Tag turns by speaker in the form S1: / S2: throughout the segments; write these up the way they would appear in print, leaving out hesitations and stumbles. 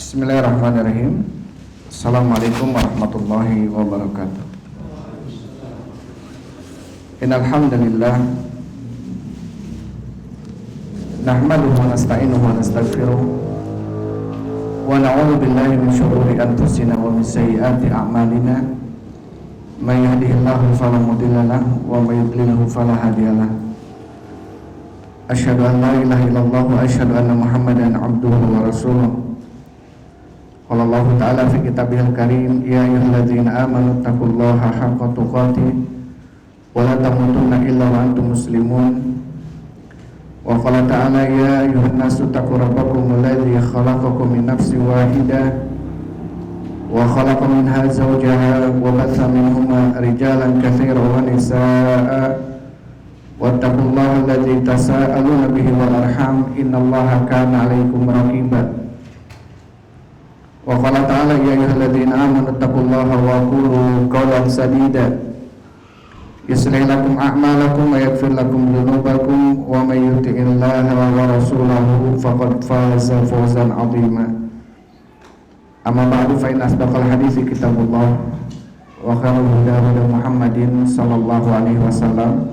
S1: Bismillahirrahmanirrahim. Assalamualaikum warahmatullahi wabarakatuh. Innal hamdalillah nahmaduhu wa nasta'inuhu wa nastaghfiruh wa na'udzu billahi min shururi anfusina wa min sayyiati a'malina. May yahdihillahu fala mudilla lahu wa may yudlilhu fala hadiya lahu. Asyhadu an la ilaha illallah wa asyhadu anna Muhammadan abduhu wa rasuluh. Qala Allah Ta'ala fi kitabihil karim, ya ayyuhalladzina amanu taqullaha haqqa tuqatih wa la tamutunna illa wa antum muslimun. Wa qala ta'ala, ya ayyuhan nasu taqu rabbakum alladzi khalaqakum min nafsin wahidah wa khalaqa minha zawjaha wa batha minhuma rijalan katsiran wa nisaa'a wattaqullaha alladzi tasaaluna bihi wal arham innallaha kana 'alaikum raqiba. Wa qala ta'ala, ya ayyuhalladzina amanu taqullaha wa qulu qawlan sadida yuslih lakum a'malakum wa yaghfir lakum dhunubakum wa may yuti'illaha wa rasulahu faqad faza fawzan 'azima. Amma ba'du, fa inna asdaqal hadithi kitabullah wa khairul huda huda Muhammadin sallallahu alaihi wasallam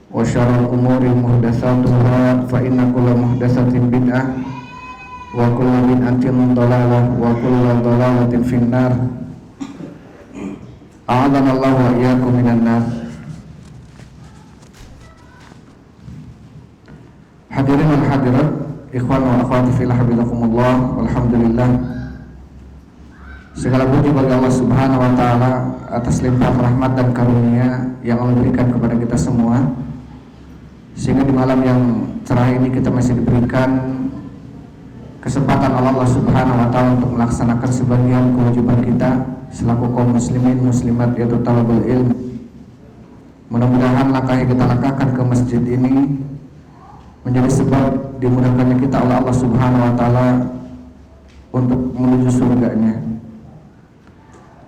S1: wa syarrul umuri muhdatsatuha fa inna kulla muhdatsatin bid'ah wa kullu bid'atin dhalalah wa kullu dhalalatin finnar. A'adana Allah wa iyyakum minan nar. Hadirin wal hadirat, ikhwan wa akhwati fillah, habibakumullah. Alhamdulillah, segala puji bagi Allah Subhanahu wa taala atas limpahan rahmat dan karunia yang Allah berikan kepada kita semua, sehingga di malam yang cerah ini kita masih diberikan kesempatan Allah Subhanahu wa taala untuk melaksanakan sebagian kewajiban kita selaku kaum muslimin muslimat, yaitu talabul ilm. Mudah-mudahan langkah yang kita langkahkan ke masjid ini menjadi sebab dimudahkannya kita oleh Allah Subhanahu wa taala untuk menuju surganya.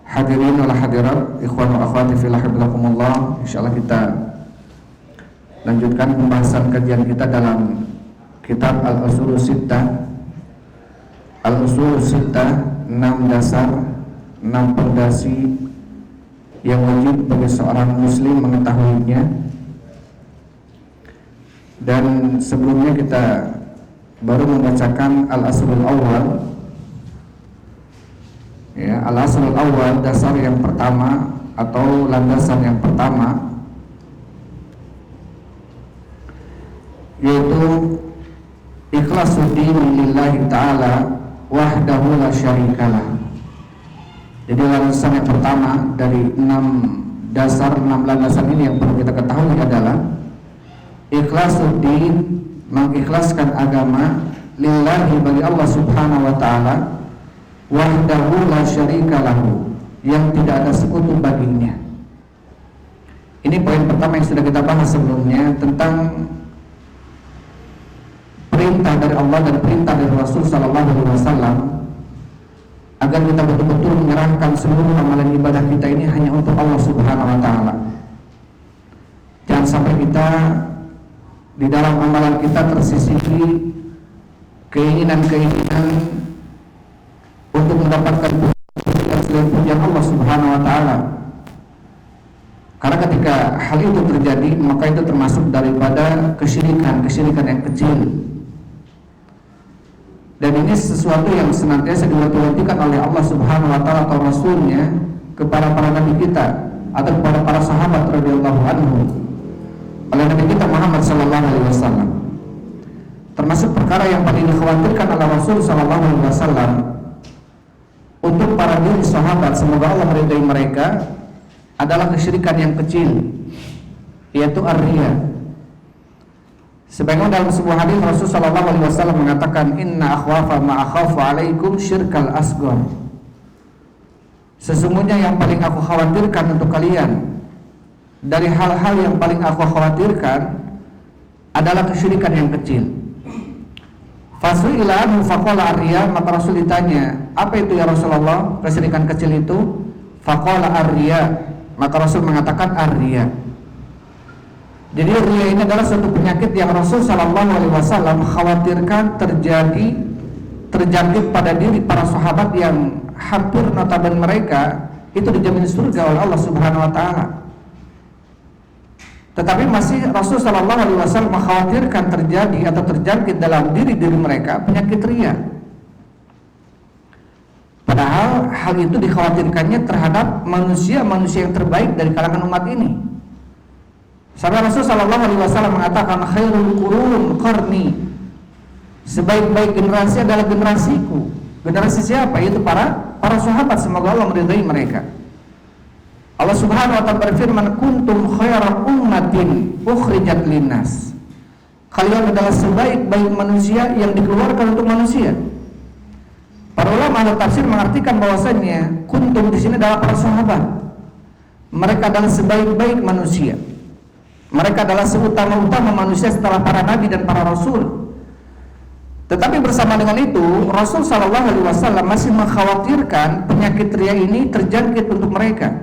S1: Hadirin wal hadirat, ikhwan wa akhwati fillah, habibakumullah. Insyaallah kita lanjutkan pembahasan kajian kita dalam kitab Al-Ushul Sittah. Al-Ushul Sittah, 6 dasar, 6 pondasi yang wajib bagi seorang muslim mengetahuinya. Dan sebelumnya kita baru membacakan Al-Aslul Awwal, ya, Al-Aslul Awwal, dasar yang pertama atau landasan yang pertama, yaitu ikhlasuddin lillahi ta'ala wahdahu la syarikalah. Jadi landasan yang pertama dari 6 dasar, 6 landasan ini yang perlu kita ketahui adalah ikhlasuddin, mengikhlaskan agama, lillahi, bagi Allah Subhanahu wa taala, wahdahu la syarikalahu, yang tidak ada sekutu baginya. Ini poin pertama yang sudah kita bahas sebelumnya tentang perintah dari Allah dan perintah dari Rasul sallallahu alaihi wasallam agar kita betul-betul menyerahkan seluruh amalan ibadah kita ini hanya untuk Allah Subhanahu wa taala. Jangan sampai kita di dalam amalan kita tersisipi keinginan-keinginan untuk mendapatkan pujian selain pujian Allah Subhanahu wa taala. Karena ketika hal itu terjadi, maka itu termasuk daripada kesyirikan yang kecil. Dan ini sesuatu yang senantiasa diwati-watikan oleh Allah Subhanahu wa taala atau Rasulnya kepada para nabi kita atau kepada para sahabat radhiyallahu anhum, oleh Nabi kita Muhammad sallallahu alaihi wasallam. Termasuk perkara yang paling dikhawatirkan oleh Rasul sallallahu alaihi wasallam untuk para diri sahabat, semoga Allah meridai mereka, adalah kesyirikan yang kecil, yaitu ar-riya. Sebagaimana dalam sebuah hadis Rasul sallallahu alaihi wasallam mengatakan, inna akhwafa ma akhafu alaikum syirkal asghar. Sesungguhnya yang paling aku khawatirkan untuk kalian dari hal-hal yang paling aku khawatirkan adalah kesyirikan yang kecil. Fasu'ila anhu faqala ar-riya, maka Rasul ditanya, apa itu ya Rasulullah kesyirikan kecil itu? Faqala ar-riya, maka Rasul mengatakan ar-riya. Jadi riya ini adalah suatu penyakit yang Rasul sallallahu alaihi wasallam khawatirkan terjadi terjangkit pada diri para sahabat yang hampir notabene mereka itu dijamin surga oleh Allah Subhanahu wa taala. Tetapi masih Rasul sallallahu alaihi wasallam mengkhawatirkan terjadi atau terjangkit dalam diri mereka penyakit riya. Padahal hal itu dikhawatirkannya terhadap manusia-manusia yang terbaik dari kalangan umat ini. Sampai Rasul sallallahu alaihi wasallam mengatakan khairul qurun qarni. Sebaik-baik generasi adalah generasiku. Generasi siapa? Yaitu para sahabat, semoga Allah meridai mereka. Allah Subhanahu wa taala berfirman, kuntum khaira ummatin ukhrijat linnas. Kalian adalah sebaik-baik manusia yang dikeluarkan untuk manusia. Para ulama ahli tafsir mengartikan bahwasannya kuntum di sini adalah para sahabat. Mereka adalah sebaik-baik manusia. Mereka adalah seutama-utama manusia setelah para nabi dan para rasul. Tetapi bersama dengan itu, Rasul sallallahu alaihi wasallam masih mengkhawatirkan penyakit riya ini terjangkit untuk mereka.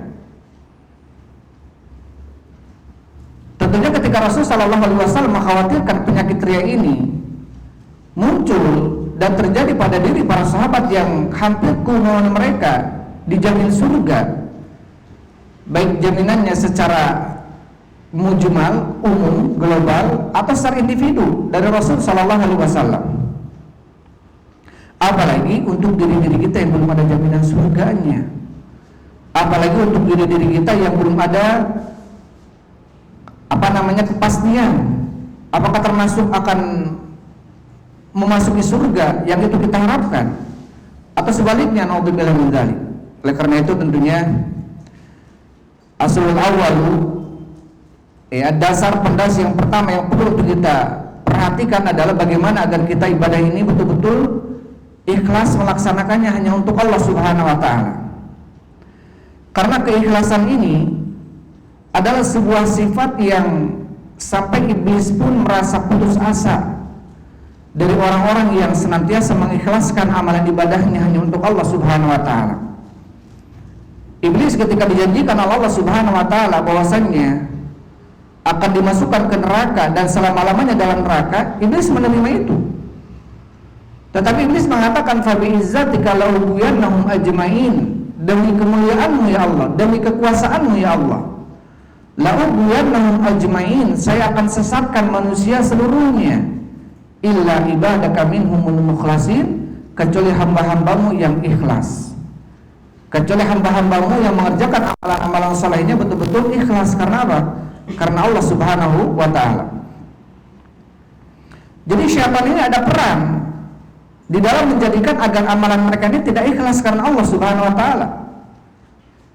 S1: Tentunya ketika Rasul sallallahu alaihi wasallam mengkhawatirkan penyakit riya ini muncul dan terjadi pada diri para sahabat yang hampir keumuman mereka dijamin surga, baik jaminannya secara mujmal, umum, global, atau secara individu dari Rasul sallallahu alaihi wasallam. Apalagi untuk diri-diri kita yang belum ada jaminan surganya. Apalagi untuk diri-diri kita yang belum ada kepastian apakah termasuk akan memasuki surga yang itu kita harapkan atau sebaliknya, naudzubillah min dzalik. Oleh karena itu tentunya aslul awal, dasar pondasi yang pertama yang perlu untuk kita perhatikan adalah bagaimana agar kita ibadah ini betul-betul ikhlas melaksanakannya hanya untuk Allah Subhanahu wa taala. Karena keikhlasan ini adalah sebuah sifat yang sampai iblis pun merasa putus asa dari orang-orang yang senantiasa mengikhlaskan amalan ibadahnya hanya untuk Allah Subhanahu wa taala. Iblis ketika dijanjikan oleh Allah Subhanahu wa taala bahwasannya akan dimasukkan ke neraka dan selama-lamanya dalam neraka, iblis menerima itu. Tetapi iblis mengatakan fa bi izzatika la ubiyannahum ajmain, demi kemuliaanmu ya Allah, demi kekuasaanmu ya Allah, la ubiyannahum ajmain, saya akan sesatkan manusia seluruhnya, illa ibadaka minhumul mukhlasin, kecuali hamba-hambamu yang ikhlas, kecuali hamba-hambamu yang mengerjakan amalan-amalan salehnya betul-betul ikhlas. Karena apa? Karena Allah Subhanahu wa ta'ala. Jadi syaitan ini ada peran di dalam menjadikan agar amalan mereka ini tidak ikhlas karena Allah Subhanahu wa ta'ala.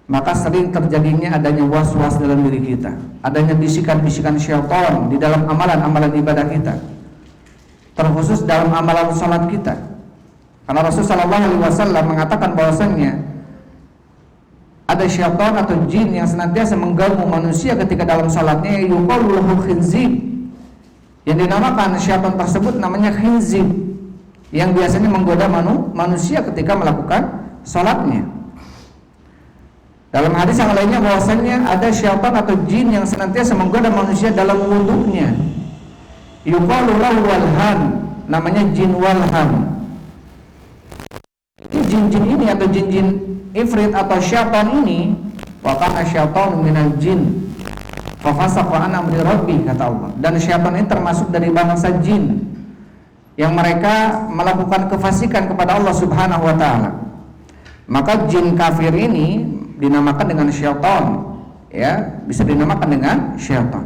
S1: Maka sering terjadinya adanya was-was dalam diri kita, adanya bisikan-bisikan syaitan di dalam amalan-amalan ibadah kita, terkhusus dalam amalan salat kita. Karena Rasulullah SAW mengatakan bahwasannya ada syaitan atau jin yang senantiasa mengganggu manusia ketika dalam salatnya, yuqalu lahu khinzib, yang dinamakan syaitan tersebut namanya khinzib, yang biasanya menggoda manusia ketika melakukan salatnya. Dalam hadis yang lainnya bahwasannya ada syaitan atau jin yang senantiasa menggoda manusia dalam wudunya, yuqalu lahu walhan, namanya jin walhan. Jin-jin ini atau jin-jin ifrit atau syaitan ini, wa kana syaitanu minal jin fa fasaqa an amri rabbi, kata Allah. Dan syaitan ini termasuk dari bangsa jin yang mereka melakukan kefasikan kepada Allah Subhanahu wa taala. Maka jin kafir ini dinamakan dengan syaitan, ya, bisa dinamakan dengan syaitan.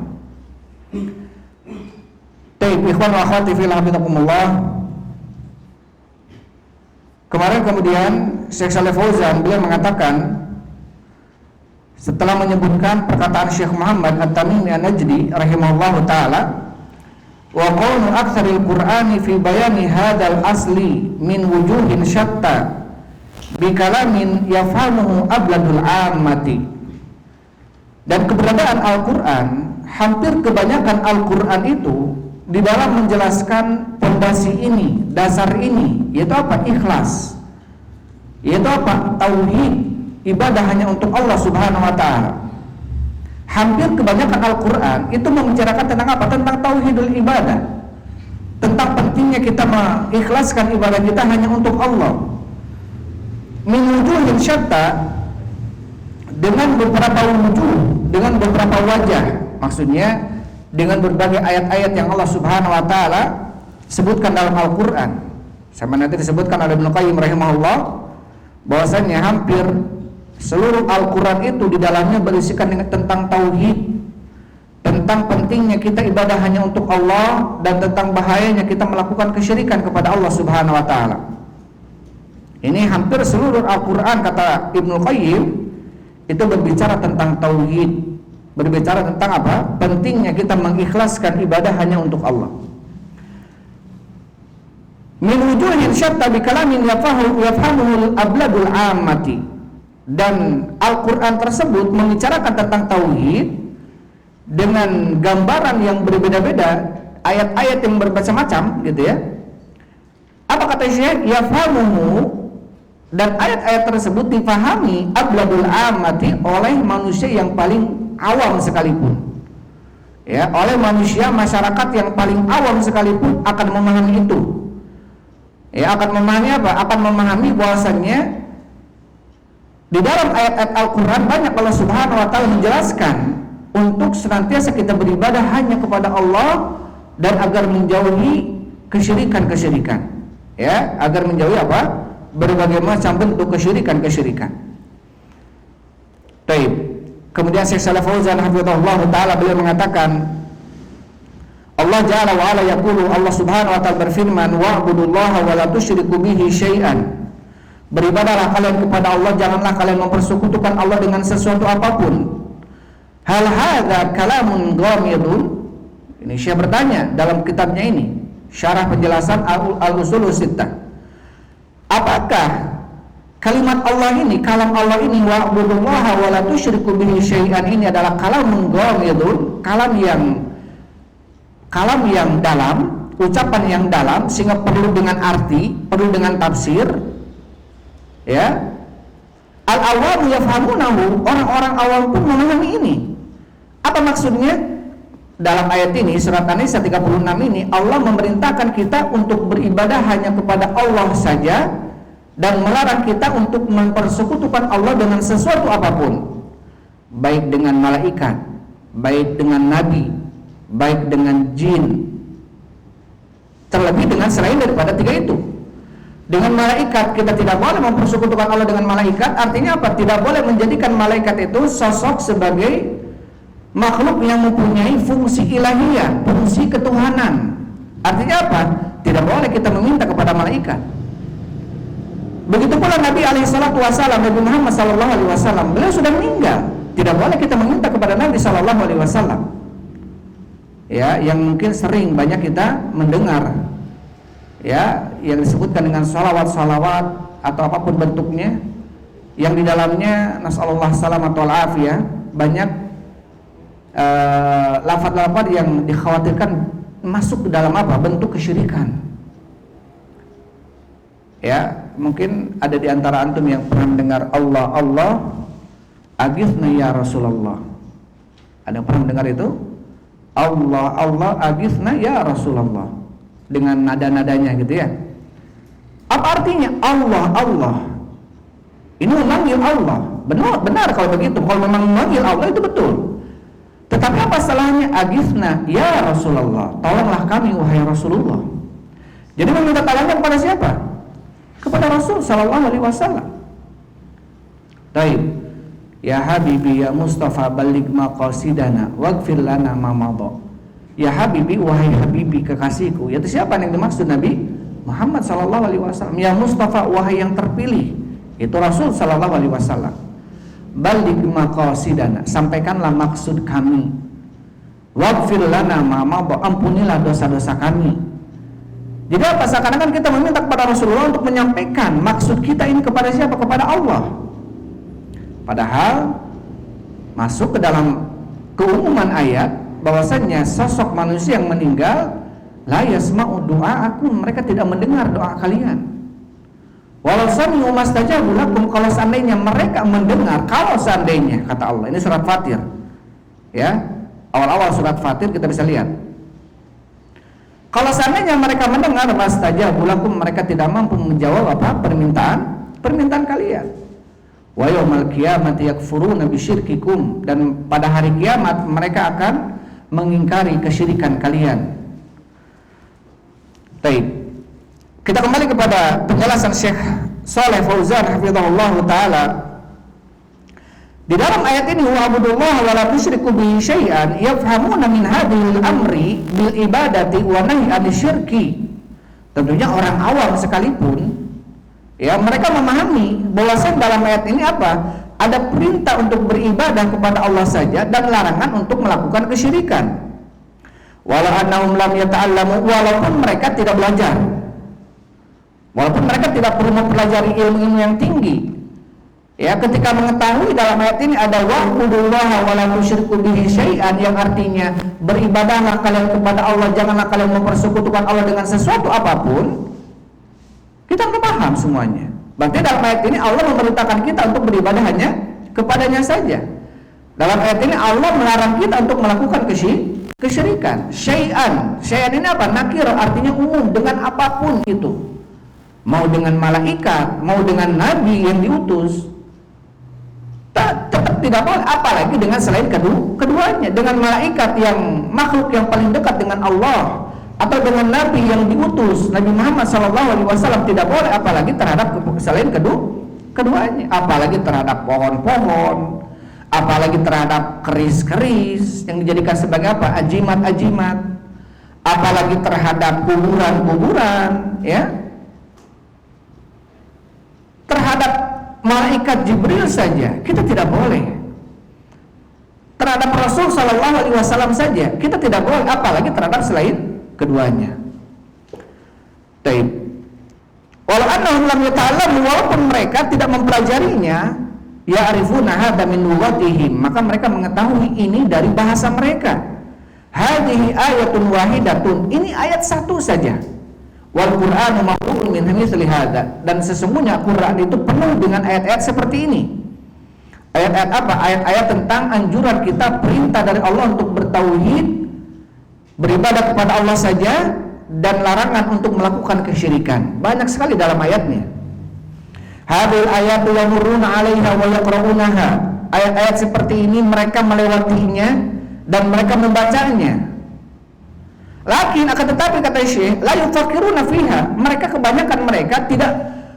S1: Baik, ikhwan wa akhwati fillah, hafizakumullah. Kemarin kemudian Syekh Shalih Fauzan beliau mengatakan, setelah menyebutkan perkataan Syekh Muhammad At-Tamimi An-Najdi rahimahullahu taala, wa qawlu aktsaril qur'ani fi bayani hadzal asli min wujuhin syatta bi kalamin yafhamuhu abladul ammati. Dan keberadaan Al-Qur'an, hampir kebanyakan Al-Qur'an itu di dalam menjelaskan pondasi ini, dasar ini, yaitu apa? Ikhlas. Yaitu apa? Tauhid, ibadah hanya untuk Allah Subhanahu wa taala. Hampir kebanyakan Al-Qur'an itu membicarakan tentang apa? Tentang tauhidul ibadah. tentang pentingnya kita mengikhlaskan ibadah kita hanya untuk Allah. Min wujuhin syatta, dengan beberapa wujuh, dengan beberapa wajah. Maksudnya dengan berbagai ayat-ayat yang Allah Subhanahu wa taala sebutkan dalam Al-Qur'an. Sama nanti disebutkan oleh Ibnu Qayyim rahimahullah bahwasanya hampir seluruh Al-Qur'an itu di dalamnya berisikan tentang tauhid, tentang pentingnya kita ibadah hanya untuk Allah, dan tentang bahayanya kita melakukan kesyirikan kepada Allah Subhanahu wa taala. Ini hampir seluruh Al-Qur'an, kata Ibnu Qayyim, itu berbicara tentang tauhid, berbicara tentang apa? Pentingnya kita mengikhlaskan ibadah hanya untuk Allah. Min wujuhin syatta bi kalamin yafhamuhul abladul ammati. Dan Al-Qur'an tersebut membicarakan tentang tauhid dengan gambaran yang berbeda-beda, ayat-ayat yang bermacam-macam gitu ya. Apa kata Syekh? Yafhamuhu, dan ayat-ayat tersebut dipahami abladul amati, oleh manusia yang paling awam sekalipun. Ya, oleh manusia masyarakat yang paling awam sekalipun akan memahami itu. Ya, akan memahami apa? Akan memahami bahwasannya di dalam ayat-ayat Al-Qur'an banyak Allah Subhanahu wa taala menjelaskan untuk senantiasa kita beribadah hanya kepada Allah, dan agar menjauhi kesyirikan-kesyirikan. Ya, agar menjauhi apa? Berbagai macam bentuk kesyirikan-kesyirikan. Baik. Kemudian Syekh Shalih Fauzan hafizahullah taala beliau mengatakan, Allah Jalla wa ala yaqulu, Allah Subhanahu wa taala berfirman, wa'budullaha wa la tusyriku bihi syai'an. Beribadahlah kalian kepada Allah, janganlah kalian mempersekutukan Allah dengan sesuatu apapun. Hal hadza kalamun ghamidun. Ini Syekh bertanya dalam kitabnya ini, Syarah Penjelasan Al-Ushulus Sittah. Apakah kalimat Allah ini, kalam Allah ini, wa'budullaha wa la tusyriku bihi syai'an, ini adalah kalamun ghamidun, kalam yang dalam, ucapan yang dalam, sehingga perlu dengan arti, perlu dengan tafsir. Ya. Al-awwam yafhamunahu, orang-orang awam pun memahami ini. Apa maksudnya? Dalam ayat ini, surat An-Nisa 36 ini, Allah memerintahkan kita untuk beribadah hanya kepada Allah saja, dan melarang kita untuk mempersekutukan Allah dengan sesuatu apapun, baik dengan malaikat, baik dengan nabi, baik dengan jin, terlebih dengan selain daripada tiga itu. Dengan malaikat kita tidak boleh mempersekutukan Allah dengan malaikat. Artinya apa? Tidak boleh menjadikan malaikat itu sosok sebagai makhluk yang mempunyai fungsi ilahiyah, fungsi ketuhanan. Artinya apa? Tidak boleh kita meminta kepada malaikat. Begitu pula Nabi alaihissalatu wassalam, Nabi Muhammad sallallahu alaihi wasallam, beliau sudah meninggal. Tidak boleh kita meminta kepada Nabi sallallahu alaihi wasallam. Ya, yang mungkin sering banyak kita mendengar, ya, yang disebutkan dengan salawat-salawat atau apapun bentuknya, yang di dalamnya nasallallahu salamatu wal afiyah, banyak lafaz-lafaz yang dikhawatirkan masuk ke dalam apa? Bentuk kesyirikan. Ya, mungkin ada di antara antum yang pernah mendengar Allah, Allah aghithna ya Rasulullah. Ada yang pernah mendengar itu? Allah, Allah aghithna ya Rasulullah, dengan nada-nadanya gitu ya. Apa artinya Allah, Allah? Ini memanggil Allah. Benar kalau begitu. Kalau memang memanggil Allah itu betul. Tetapi apa salahnya aghithna ya Rasulullah? Tolonglah kami wahai Rasulullah. Jadi meminta tolongnya kepada siapa? Kepada Rasul sallallahu alaihi wasallam. Taib. Ya Habibi ya Mustafa balligh maqasidana waghfir lana ma madha. Ya Habibi, wahai Habibi kekasihku. Yaitu siapa yang dimaksud? Nabi Muhammad sallallahu alaihi wasallam. Ya Mustafa, wahai yang terpilih, itu Rasul sallallahu alaihi wasallam. Balligh maqasidana, sampaikanlah maksud kami. Waghfir lana ma madha, ampunilah dosa-dosa kami. Jadi apa? Seakan-akan kita meminta kepada Rasulullah untuk menyampaikan maksud kita ini kepada siapa? Kepada Allah. Padahal masuk ke dalam keumuman ayat bahwasanya sosok manusia yang meninggal la yasma'u du'aakum, mereka tidak mendengar doa kalian. Walau sami'u mastajabu lakum, kalau seandainya mereka mendengar, kalau seandainya, kata Allah. Ini surat Fatir. Ya, awal-awal surat Fatir kita bisa lihat. Kalau seandainya mereka mendengar mastajabu lakum, mereka tidak mampu menjawab permintaan kalian. Wa yaumal qiyamati yakfuruna bisyirkikum, dan pada hari kiamat mereka akan mengingkari kesyirikan kalian. Baik. Kita kembali kepada penjelasan Syekh Shalih Fauzan hafizahullah taala. Di dalam ayat ini, wa'budullaha wa la tusyriku bihi syai'an, yafhamuna min hadhil amri bil ibadati wa nahy anisyirki. Tentunya orang awam sekalipun, ya, mereka memahami bahwasanya dalam ayat ini apa? Ada perintah untuk beribadah kepada Allah saja dan larangan untuk melakukan kesyirikan. Walau annahum lam yata'allamu, walaupun mereka tidak belajar, walaupun mereka tidak perlu mempelajari ilmu-ilmu yang tinggi. Ya, ketika mengetahui dalam ayat ini ada wa'budullaha wa la tusyriku bihi syai'an, yang artinya beribadahlah kalian kepada Allah, janganlah kalian mempersekutukan Allah dengan sesuatu apapun, kita nggak paham semuanya. Berarti dalam ayat ini Allah memerintahkan kita untuk beribadah hanya kepadanya saja. Dalam ayat ini Allah melarang kita untuk melakukan kesyirikan. Syai'an ini apa? Nakir, artinya umum, dengan apapun itu. Mau dengan malaikat, mau dengan nabi yang diutus, tetap tidak boleh, apalagi dengan selain keduanya. Dengan malaikat yang makhluk yang paling dekat dengan Allah, atau dengan nabi yang diutus Nabi Muhammad SAW, tidak boleh, apalagi terhadap selain keduanya, apalagi terhadap pohon-pohon, apalagi terhadap keris-keris yang dijadikan sebagai apa? Ajimat-ajimat, apalagi terhadap kuburan-kuburan, ya, terhadap malaikat Jibril saja kita tidak boleh, terhadap Rasul SAW saja kita tidak boleh, apalagi terhadap selain keduanya. Taib. Walau annahum lam yata'allamu, walaupun mereka tidak mempelajarinya, ya'rifuna hadza min lughatihim, maka mereka mengetahui ini dari bahasa mereka. Hadhihi ayatun wahidatun, ini ayat satu saja. Wal Qur'anu mamlu'un min mithli hadza, dan sesungguhnya Quran itu penuh dengan ayat-ayat seperti ini. Ayat-ayat apa? Ayat-ayat tentang anjuran kita, perintah dari Allah untuk bertauhid, beribadah kepada Allah saja, dan larangan untuk melakukan kesyirikan. Banyak sekali dalam ayatnya. Hadil ayatu yamurruna 'alaiha wa yaqra'unaha. Ayat-ayat seperti ini mereka melewatinya dan mereka membacanya. Lakin akan tetapi kata Syekh, la yufakiruna fiha, mereka kebanyakan mereka tidak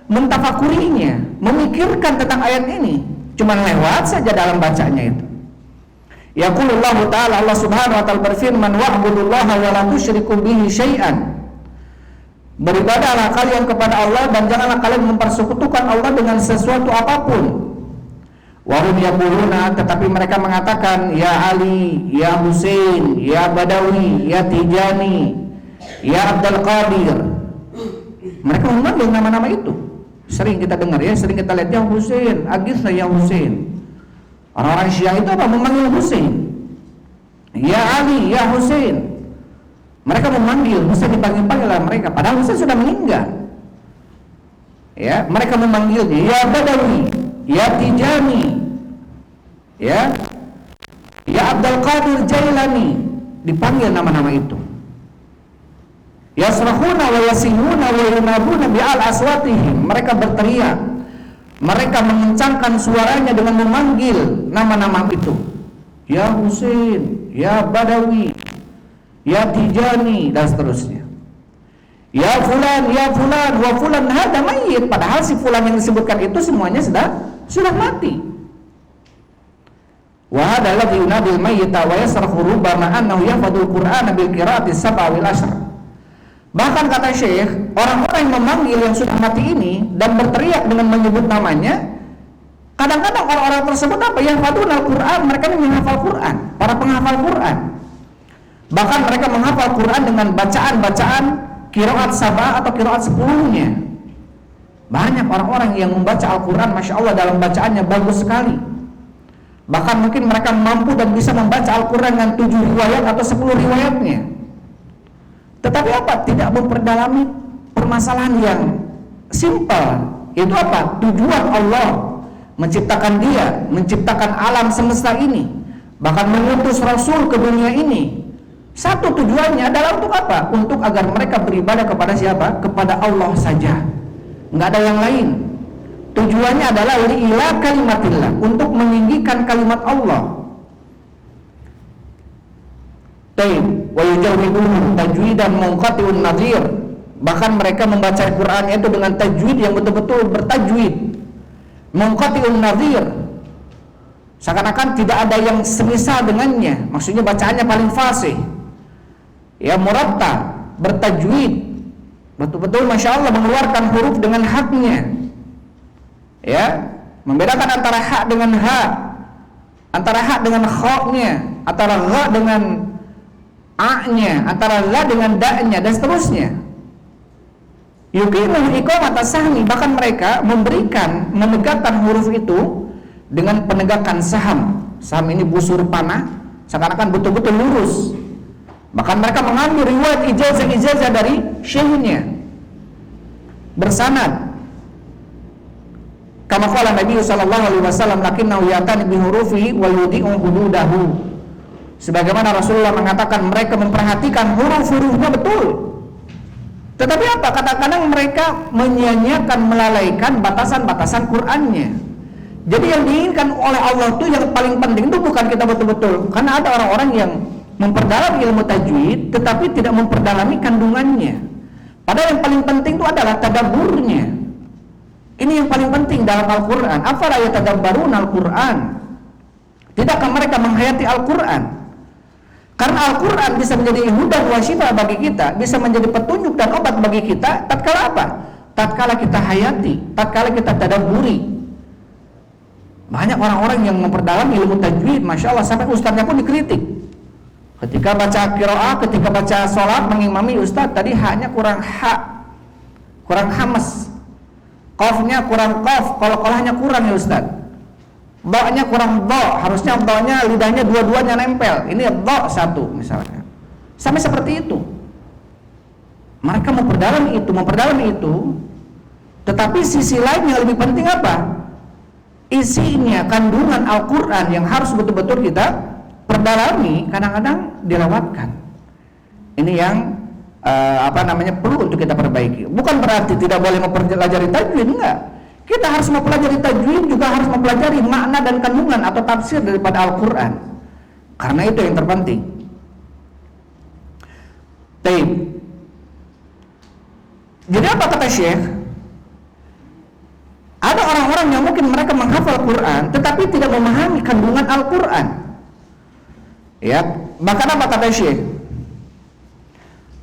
S1: mentafakurinya, memikirkan tentang ayat ini, cuma lewat saja dalam bacanya itu. Yaqulullahu ta'ala, Allah subhanahu wa ta'ala berfirman, wa'budullaha wa la tusyriku bihi syai'an, beribadahlah kalian kepada Allah dan janganlah kalian mempersekutukan Allah dengan sesuatu apapun. Wa hum yaquluna, tetapi mereka mengatakan, ya Ali, ya Husain, ya Badawi, ya Tijani, ya Abdul Qadir. Mereka memanggil nama-nama itu. Sering kita dengar, ya, sering kita lihat, ya Husain, Agitha ya Husain. Orang-orang Syiah itu apa? Memanggil Husain. Ya Ali, ya Husain. Mereka memanggil, Husain dipanggil-panggil oleh mereka, padahal Husain sudah meninggal. Ya, mereka memanggilnya, ya Badawi, ya Tijani, ya Abdul Qadir Jailani, dipanggil nama-nama itu. Yasrahuna wa yasihuna wa yunabuna bi'al aswatihim, mereka berteriak, mereka mengencangkan suaranya dengan memanggil nama-nama itu. Ya Husain, ya Badawi, ya Tijani, dan seterusnya. Ya fulan, wa fulan hada mayyit, padahal si fulan yang disebutkan itu semuanya sudah mati. Wa hada alladhi yunadil mayyita wa yasrahu rubbama annahu yahfadul Qur'ana bil qira'ati sab'a wal ashr. Bahkan kata Syekh, orang-orang yang memanggil yang sudah mati ini dan berteriak dengan menyebut namanya, kadang-kadang orang-orang tersebut apa? Yahfadul Al-Qur'an, mereka menghafal Qur'an, para penghafal Qur'an. Bahkan mereka menghafal Qur'an dengan bacaan-bacaan qiraat sabah atau qiraat 10-nya. Banyak orang-orang yang membaca Al-Quran, Masya Allah, dalam bacaannya bagus sekali. Bahkan mungkin mereka mampu dan bisa membaca Al-Quran dengan 7 riwayat atau 10 riwayatnya. Tetapi apa? Tidak memperdalami permasalahan yang simpel. Itu apa? Tujuan Allah menciptakan dia, menciptakan alam semesta ini, bahkan mengutus Rasul ke dunia ini Satu tujuannya adalah untuk apa? Untuk agar mereka beribadah kepada siapa? Kepada Allah saja, nggak ada yang lain. Tujuannya adalah li'ila kalimatillah, untuk meninggikan kalimat Allah. Taib wa yujawwiduhu tajwidan munqati'un nadhir. Bahkan mereka membaca Al-Qur'an itu dengan tajwid yang betul-betul bertajwid. Munqati'un nadhir. Seakan-akan tidak ada yang semisal dengannya. Maksudnya bacaannya paling fasih. Ya, murattal, bertajwid. Betul-betul Masya Allah mengeluarkan huruf dengan haknya. Ya, membedakan antara hak dengan ha, antara hak dengan kha-nya, antara gha dengan a-nya, antara la dengan da-nya, dan seterusnya. Yuqimul iqamata sahmi, bahkan mereka menegakkan huruf itu dengan penegakan saham. Saham ini busur panah, seakan-akan betul-betul lurus. Bahkan mereka mengambil riwayat ijazah dari syekhnya bersanad. Kama qala Nabi sallallahu alaihi wasallam, lakinnahu ya'tani bi hurufihi wal yudi'u hududahu. Sebagaimana Rasulullah mengatakan mereka memperhatikan huruf-hurufnya betul. Tetapi apa? Kadang-kadang mereka menyia-nyiakan, melalaikan batasan-batasan Qur'annya. Jadi yang diinginkan oleh Allah itu yang paling penting itu bukan kita betul-betul. Karena ada orang-orang yang memperdalam ilmu tajwid tetapi tidak memperdalami kandungannya. Padahal yang paling penting itu adalah tadabburnya. Ini yang paling penting dalam Al-Quran. Afala yatadabbaruna Al-Quran? Tidakkah mereka menghayati Al-Quran? Karena Al-Quran bisa menjadi hudan wa syifa bagi kita, bisa menjadi petunjuk dan obat bagi kita tatkala apa? Tatkala kita hayati, tatkala kita tadabburi. Banyak orang-orang yang memperdalam ilmu tajwid, Masya Allah, sampai ustadznya pun dikritik. Ketika baca qiraah, ketika baca sholat, mengimami ustadz, tadi haknya kurang hak, kurang hamas. Qafnya kurang qaf, qalqalahnya kurang ya Ustaz. Dha-nya kurang dha, harusnya dha-nya lidahnya dua-duanya nempel. Ini dha satu misalnya. Sampai seperti itu. Mereka memperdalam itu. Tetapi sisi lain yang lebih penting apa? Isinya, kandungan Al-Qur'an yang harus betul-betul kita perdalami, kadang-kadang dilewatkan. Ini yang perlu untuk kita perbaiki. Bukan berarti tidak boleh mempelajari tajwid, enggak. Kita harus mempelajari tajwid, juga harus mempelajari makna dan kandungan atau tafsir daripada Al-Quran. Karena itu yang terpenting. Taib. Jadi apa kata Syekh? Ada orang-orang yang mungkin mereka menghafal Quran tetapi tidak memahami kandungan Al-Quran. Ya, bahkan apa kata Syekh?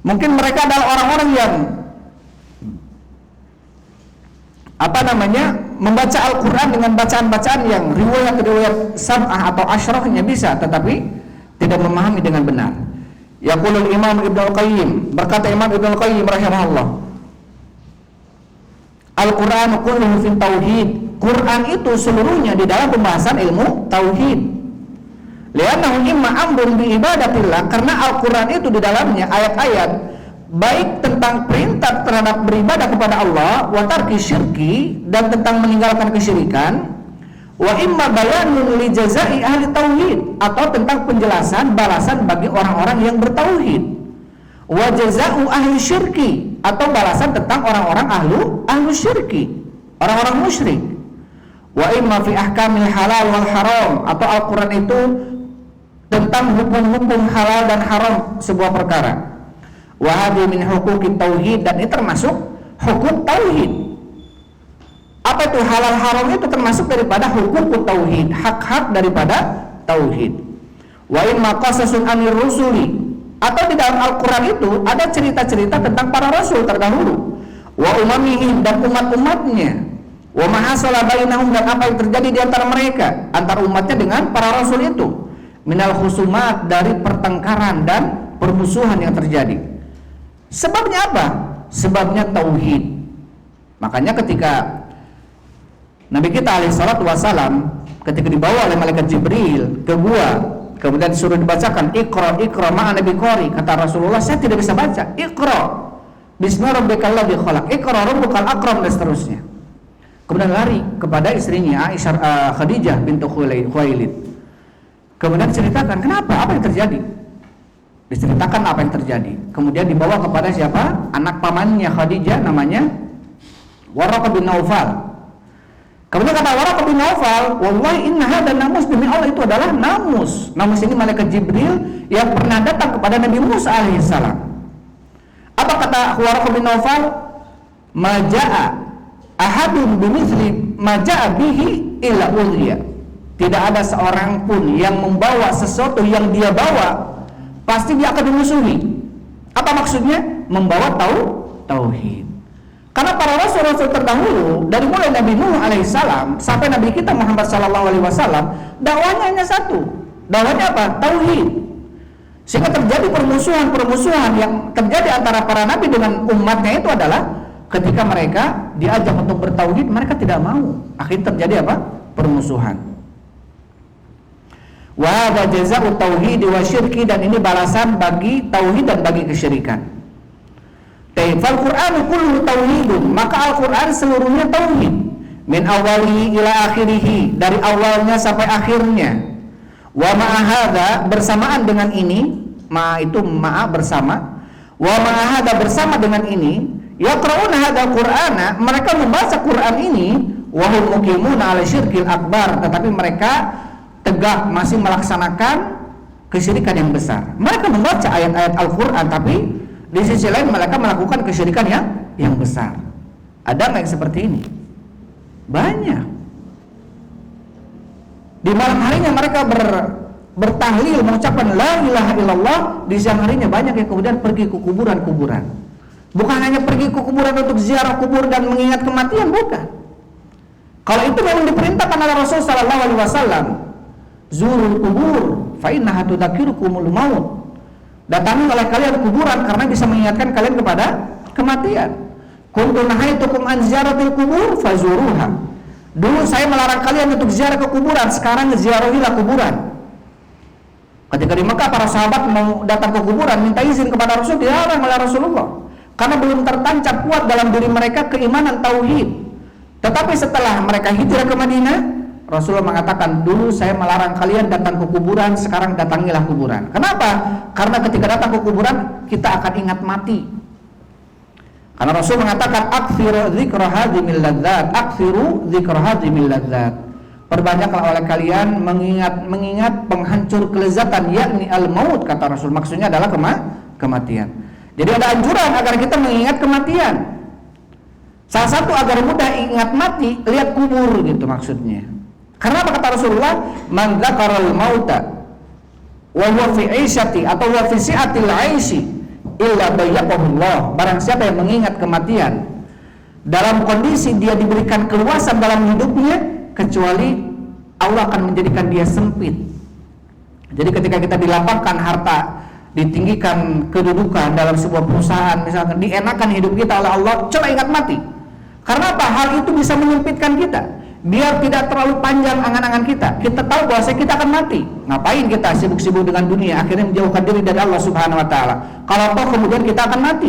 S1: Mungkin mereka adalah orang-orang yang membaca Al-Quran dengan bacaan-bacaan yang riwayat sab'ah atau asyrahnya bisa, tetapi tidak memahami dengan benar. Yaqulul Imam Ibnu Al-Qayyim, berkata Imam Ibnu Al-Qayyim rahimahullah, Al-Quran kulluhu fi tauhid. Quran itu seluruhnya di dalam pembahasan ilmu tauhid. Li'annahu imma amrun bi ibadatillah, karena Al-Quran itu di dalamnya ayat-ayat baik tentang perintah terhadap beribadah kepada Allah, wa tarki syirki, dan tentang meninggalkan kesyirikan, wa imma bayanun li jazai ahli tauhid, atau tentang penjelasan balasan bagi orang-orang yang bertauhid, wa jazau ahli syirki, atau balasan tentang orang-orang ahlu syirki, orang-orang musyrik, wa imma fi ahkamil halal wal haram, atau Al-Quran itu tentang hukum-hukum halal dan haram sebuah perkara. Wa hadhi min huquqit tauhid, dan ini termasuk hukum tauhid. Apa itu halal haram? Itu termasuk daripada hukum tauhid, hak-hak daripada tauhid. Wa imma qasasun anir rusuli, atau di dalam Al-Quran itu ada cerita-cerita tentang para rasul terdahulu, wa umamihim, dan umat-umatnya, wa mahasala bainahum, dan apa yang terjadi di antara mereka, antara umatnya dengan para rasul itu, minal khusumat, dari pertengkaran dan permusuhan yang terjadi. Sebabnya apa? Sebabnya tauhid. Makanya ketika Nabi kita alaihi salatu wasalam ketika dibawa oleh malaikat Jibril ke gua, kemudian disuruh dibacakan Iqra ma'a Nabi Qori, kata Rasulullah, saya tidak bisa baca. Iqra bismi rabbikal ladzi khalaq, Iqra rabbukal akram, dan seterusnya. Kemudian lari kepada istrinya Aisyah, Khadijah bintu Khuwailid. Kemudian ceritakan, kenapa? Apa yang terjadi? Diceritakan apa yang terjadi. Kemudian dibawa kepada siapa? Anak pamannya Khadijah, namanya Waraqah bin Naufal. Kemudian kata Waraqah bin Naufal, wallahi inna hadha namus, demi Allah itu adalah namus. Namus ini malaikat Jibril yang pernah datang kepada Nabi Musa alaihissalam. Apa kata Waraqah bin Naufal? Maja'a ahadun bimithli maja'a bihi illa udhiya. Tidak ada seorang pun yang membawa sesuatu yang dia bawa, pasti dia akan dimusuhi. Apa maksudnya? Membawa tauhid. Karena para rasul-rasul terdahulu dari mulai Nabi Nuh alaihissalam sampai Nabi kita Muhammad sallallahu alaihi wasallam, dakwahnya hanya satu. Dakwahnya apa? Tauhid. Sehingga terjadi permusuhan yang terjadi antara para nabi dengan umatnya itu adalah ketika mereka diajak untuk bertauhid, mereka tidak mau. Akhirnya terjadi apa? Permusuhan. Wa hadza jazaa'ut tauhid wa syirki, dan ini balasan bagi tauhid dan bagi kesyirikan. Fal Qur'anu kulluhu tauhidun, maka Al-Qur'an seluruhnya tauhid. Min awali ila akhirih, dari awalnya sampai akhirnya. Wa ma'a hadza, bersamaan dengan ini, ma itu ma'a bersama. Wa ma'a hadza, bersama dengan ini, yaqra'una hadzal Qur'ana, mereka membaca Quran ini, wa hum muqimuna 'ala syirkil akbar, tetapi mereka tegak masih melaksanakan kesyirikan yang besar. Mereka membaca ayat-ayat Al-Qur'an, tapi di sisi lain mereka melakukan kesyirikan yang besar. Ada nggak yang seperti ini? Banyak. Di malam harinya mereka bertahlil, mengucapkan la ilaha illallah. Di siang harinya banyak yang kemudian pergi ke kuburan-kuburan. Bukan hanya pergi ke kuburan untuk ziarah kubur dan mengingat kematian, bukan. Kalau itu memang diperintahkan oleh Rasul sallallahu alaihi wasallam, zurul kubur fa innaha tudzakirukumul maut. Datangi oleh kalian kuburan karena bisa mengingatkan kalian kepada kematian. Kuntu nahaitukum an ziyaratil kubur fazuruha. Dulu saya melarang kalian untuk ziarah ke kuburan, sekarang ziarahilah kuburan. Ketika di Mekah para sahabat mau datang ke kuburan minta izin kepada Rasul, dilarang oleh Rasulullah karena belum tertancap kuat dalam diri mereka keimanan tauhid. Tetapi setelah mereka hijrah ke Madinah, Rasulullah mengatakan, dulu saya melarang kalian datang ke kuburan, sekarang datangilah kuburan. Kenapa? Karena ketika datang ke kuburan, kita akan ingat mati. Karena Rasul mengatakan, aktsiru dzikra hadhimil ladzat, aktsiru dzikra hadhimil ladzat. Perbanyaklah oleh kalian mengingat penghancur kelezatan, yakni al-maut, kata Rasul. Maksudnya adalah kematian. Jadi ada anjuran agar kita mengingat kematian. Salah satu agar mudah ingat mati, lihat kubur gitu maksudnya. Karena apa kata Rasulullah? Man dzakaral mauta wa huwa fi 'ishati atau wa fi si'atil 'aishi illa bayyaqahullah. Barang siapa yang mengingat kematian dalam kondisi dia diberikan keluasan dalam hidupnya, kecuali Allah akan menjadikan dia sempit. Jadi ketika kita dilapangkan harta, ditinggikan kedudukan dalam sebuah perusahaan, misalkan dienakan hidup kita oleh Allah, coba ingat mati. Karena apa? Hal itu bisa menyempitkan kita. Biar tidak terlalu panjang angan-angan kita. Kita tahu bahwa kita akan mati. Ngapain kita sibuk-sibuk dengan dunia, akhirnya menjauhkan diri dari Allah Subhanahu wa taala. Kalau toh kemudian kita akan mati.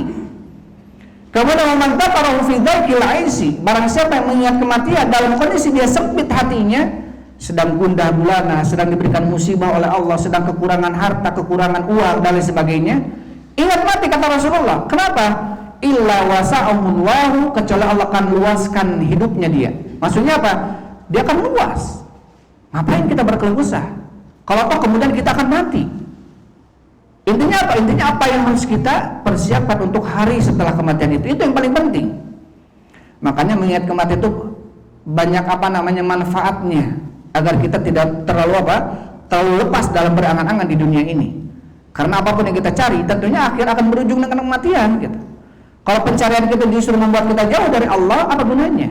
S1: Kemudian man dzakarahu fi dzakil 'aisi, barang siapa yang mengingat kematian dalam kondisi dia sempit hatinya, sedang gundah gulana, sedang diberikan musibah oleh Allah, sedang kekurangan harta, kekurangan uang dan lain sebagainya, ingat mati kata Rasulullah. Kenapa? Illa wasa'ahullahu, kecuali Allah akan luaskan hidupnya dia. Maksudnya apa? Dia akan luas. Ngapain kita berkeluh kesah? Kalau toh kemudian kita akan mati. Intinya apa? Intinya apa yang harus kita persiapkan untuk hari setelah kematian itu yang paling penting. Makanya mengingat kematian itu banyak manfaatnya, agar kita tidak terlalu terlalu lepas dalam berangan-angan di dunia ini. Karena apapun yang kita cari tentunya akhir akan berujung dengan kematian gitu. Kalau pencarian kita justru membuat kita jauh dari Allah, apa gunanya?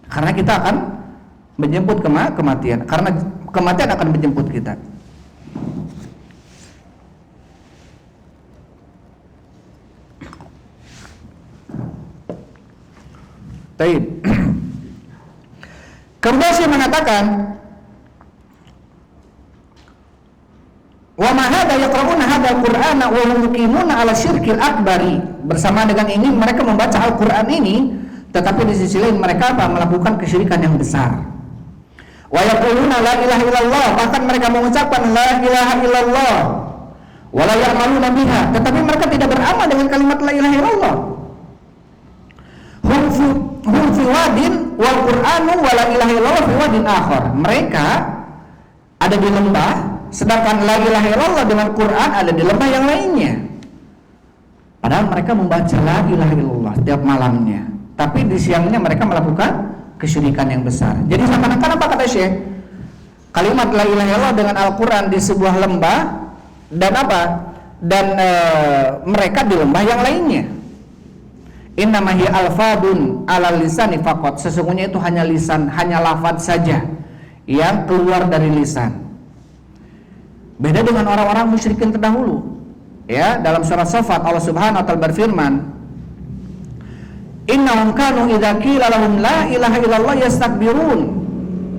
S1: Karena kita akan menjemput kematian. Karena kematian akan menjemput kita. Baik. Kemudian saya mengatakan, wa ma hadza yaqra'una hadzal qur'ana wa hum muqimuna 'ala syirkil akbari. Bersama dengan ini mereka membaca Al-Qur'an ini, tetapi di sisi lain mereka melakukan kesyirikan yang besar. Wa yaquluna la ilaha illallah, bahkan mereka mengucapkan la ilaha illallah. wala ya'maluna biha, tetapi mereka tidak beramal dengan kalimat la ilaha illallah. Hum fi wadin wal qur'anu wala ilaha illallah fi wadin akhar. Mereka ada di lembah, sedangkan la ilaha illallah dengan Quran ada di lembah yang lainnya. Padahal mereka membaca la ilaha illallah setiap malamnya, tapi di siangnya mereka melakukan kesyirikan yang besar. Jadi seakan-akan apa kata Syekh? Kalimat la ilaha illallah dengan Al-Quran di sebuah lembah dan apa? Dan mereka di lembah yang lainnya. Innama hiya alfadun ala lisani faqat. Sesungguhnya itu hanya lisan, hanya lafaz saja yang keluar dari lisan. Beda dengan orang-orang musyrikin terdahulu. Ya, dalam surat Shafat Allah Subhanahu wa taala berfirman, innahum kanu idza qila lahum la ilaha illallah yastakbirun.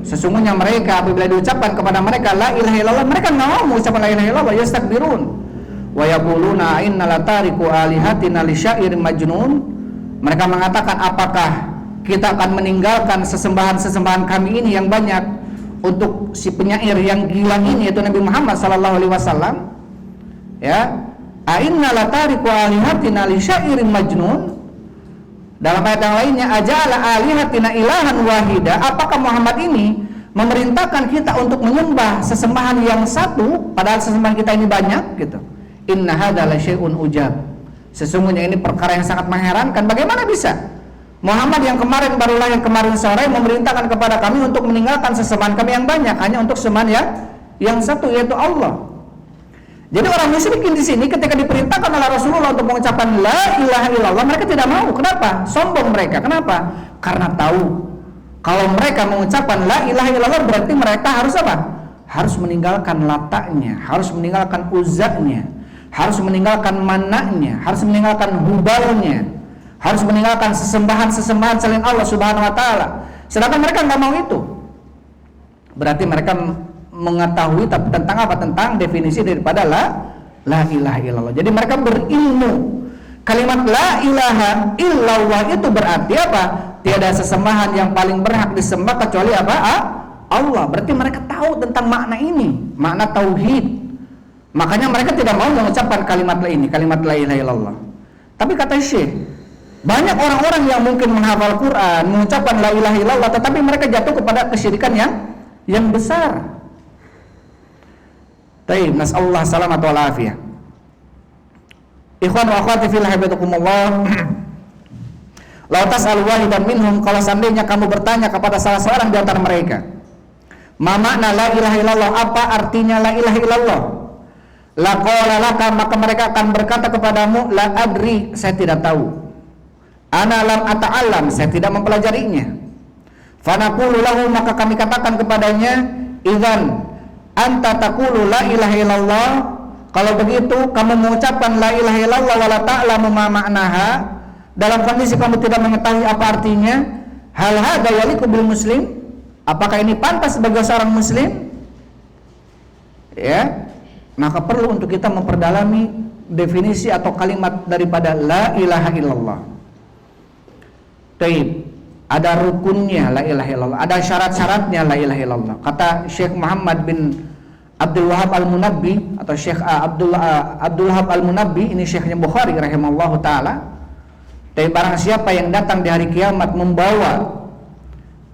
S1: Sesungguhnya mereka apabila diucapkan kepada mereka la ilaha illallah, mereka enggak mau mengucapkan la ilaha illallah, yastakbirun. Wa yaquluna inna la tariku alihatina li syairin majnun. Mereka mengatakan, apakah kita akan meninggalkan sesembahan-sesembahan kami ini yang banyak untuk si penyair yang gila ini, yaitu Nabi Muhammad sallallahu alaihi wasallam. Ya, ainna la tariku alihatina li syairin majnun. Dalam ayat yang lainnya, aja'ala alihatina ilahan wahida. Apakah Muhammad ini memerintahkan kita untuk menyembah sesembahan yang satu, padahal sesembahan kita ini banyak gitu. Inna hadza la syai'un ujab. Sesungguhnya ini perkara yang sangat mengherankan. Bagaimana bisa Muhammad yang kemarin sore memerintahkan kepada kami untuk meninggalkan sesembahan kami yang banyak hanya untuk sembahan yang satu, yaitu Allah. Jadi orang musyrikin di sini ketika diperintahkan oleh Rasulullah untuk mengucapkan la ilaha illallah, mereka tidak mau. Kenapa? Sombong mereka. Kenapa? Karena tahu kalau mereka mengucapkan la ilaha illallah berarti mereka harus apa? Harus meninggalkan Latanya, harus meninggalkan Uzzanya, harus meninggalkan Mananya, harus meninggalkan Hubalnya, harus meninggalkan sesembahan-sesembahan selain Allah Subhanahu wa taala. Sedangkan mereka enggak mau itu. Berarti mereka mengetahui tentang apa? Tentang definisi daripada la ilaha illallah. Jadi mereka berilmu. Kalimat la ilaha illallah itu berarti apa? Tiada sesembahan yang paling berhak disembah kecuali apa? Allah. Berarti mereka tahu tentang makna ini, makna tauhid. Makanya mereka tidak mau mengucapkan kalimat la ilaha illallah. Tapi kata Syekh, banyak orang-orang yang mungkin menghafal Quran, mengucapkan la ilaha illallah, tetapi mereka jatuh kepada kesyirikan yang besar. Taib, nas'alullah salamatu wal afiyah. Ikhwan wa akhwati fillah habibakumullah. La tas'al wahidan minhum, kalau seandainya kamu bertanya kepada salah seorang di antara mereka, ma makna la ilaha illallah, apa artinya la ilaha illallah? La qala laka, maka mereka akan berkata kepadamu, la adri, saya tidak tahu. Ana lam ata'allam, saya tidak mempelajarinya. Fa naqulu lahu, maka kami katakan kepadanya, idzan anta taqulu la ilaha illallah, kalau begitu kamu mengucapkan la ilaha illallah wa la ta'lamu ma ma'naha, dalam kondisi kamu tidak mengetahui apa artinya, hal hadza yaliqu bil muslim, apakah ini pantas sebagai seorang muslim? Ya, maka perlu untuk kita memperdalami definisi atau kalimat daripada la ilaha illallah. Taib, ada rukunnya la ilaha illallah, ada syarat-syaratnya la ilaha illallah. Kata Syekh Muhammad bin Abdul Wahab Al-Munabbi atau Syekh Abdul Wahab Al-Munabbi, ini Syekhnya Bukhari rahimahullahu taala. Tapi barang siapa yang datang di hari kiamat membawa